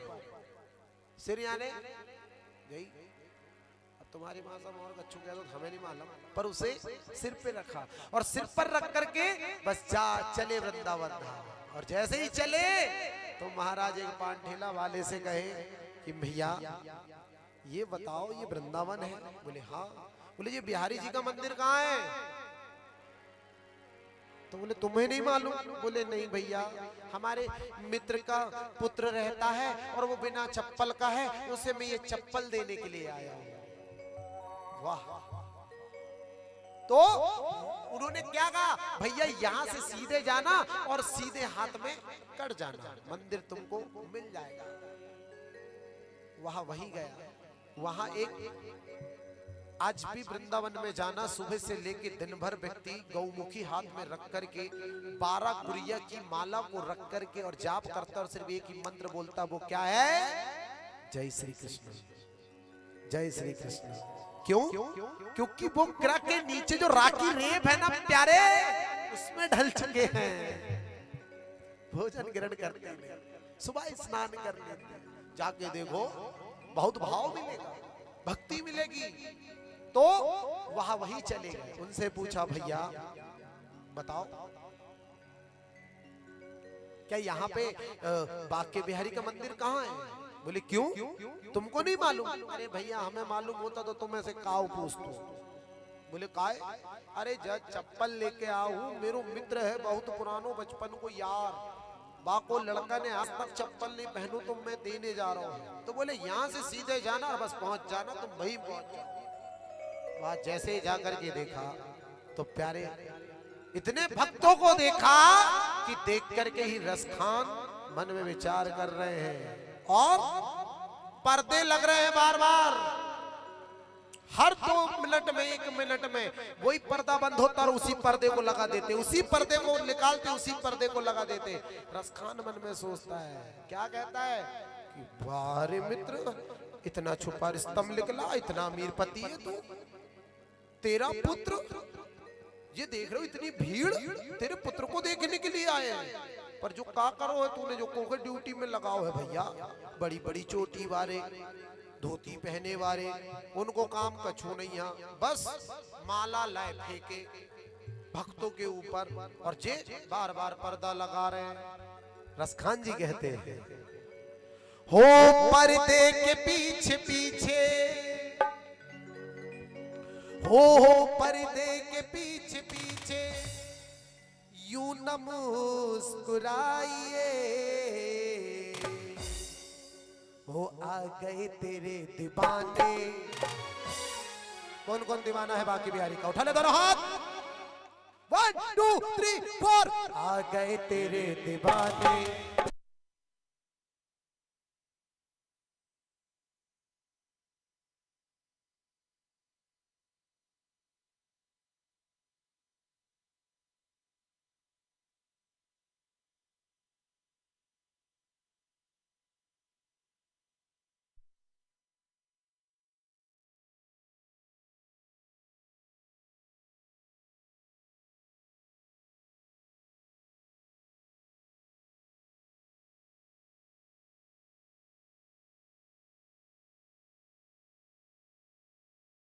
सिर यानी यही, अब तुम्हारी भाषा में और कच्छू कह दो हमें नहीं मालूम, पर उसे सिर पे रखा और सिर पर रख करके बस जा चले वृंदावन धाम। और जैसे ही चले तो महाराज एक पान ठेला वाले से कहे कि भैया ये बताओ ये वृंदावन है? बोले हाँ। बोले ये बिहारी जी का मंदिर कहाँ है? तो बोले तुम्हें नहीं मालूम? बोले नहीं भैया, हमारे मित्र का पुत्र रहता है और वो बिना चप्पल का है, उसे मैं ये चप्पल देने के लिए आया हूं। वाह। तो उन्होंने क्या कहा? भैया यहाँ से सीधे जाना और सीधे हाथ में कट जाना, मंदिर तुमको मिल जाएगा। वहां वही गया। वहां एक आज भी वृंदावन में जाना, सुबह से लेके दिन भर व्यक्ति गौमुखी हाथ में रख करके 12 गुड़िया की माला को रख करके और जाप करता और सिर्फ एक ही मंत्र बोलता। वो क्या है? जय श्री कृष्ण, जय श्री कृष्ण। क्यों? क्योंकि वो ग्रह के नीचे जो राखी रेप है ना प्यारे, उसमें ढल चुके हैं। भोजन ग्रहण करते हैं, सुबह स्नान कर लेते हैं, जाके देखो बहुत भाव मिलेगा, भक्ति मिलेगी। तो वहां वही चले गए। उनसे पूछा भैया बताओ क्या यहाँ पे बाके बिहारी का मंदिर कहाँ है? बोले क्यों, तुमको नहीं मालूम? अरे भैया हमें मालूम होता तो तुम ऐसे काऊ पूछतो। बोले काय? अरे जब चप्पल लेके आओ, मेरो मित्र है बहुत पुरानो बचपन को यार, बाको लड़का ने आज तक चप्पल नहीं पहनू तो मैं देने जा रहा हूँ। तो बोले यहाँ से सीधे जाना और बस पहुंच जाना, तुम वही पहुंच जाओ। वहां जैसे ही जाकर के देखा तो प्यारे इतने भक्तों को देखा कि देख करके ही रसखान मन में विचार कर रहे हैं और पर्दे लग रहे हैं बार बार। हर 2 मिनट में 1 मिनट में वही पर्दा बंद होता और उसी पर्दे को लगा देते, उसी पर्दे को निकालते, उसी पर्दे को लगा देते। रसखान मन में सोचता है, क्या कहता है कि बारे मित्र इतना छुपा रिस्तम निकला, इतना अमीर पति है तू, तेरा पुत्र, ये देख रहे हो इतनी भीड़ तेरे पुत्र को देखने के लिए आए हैं। पर जो का करो है तूने जो कोके ड्यूटी में लगाओ है भैया, बड़ी बड़ी चोटी वाले धोती पहने वाले उनको काम कछू नहीं है, बस माला लाए फेंके भक्तों के ऊपर और जे बार बार पर्दा लगा रहे हैं। रसखान जी कहते हैं हो पर्दे के पीछे पीछे, हो पर्दे के पीछे पीछे यूं न मुस्कुराइए, हो आ गए तेरे दीवाने। कौन कौन दीवाना है बाकी बिहारी का? उठा ले दोनों हाथ, 1 2 3 4। आ गए तेरे दीवाने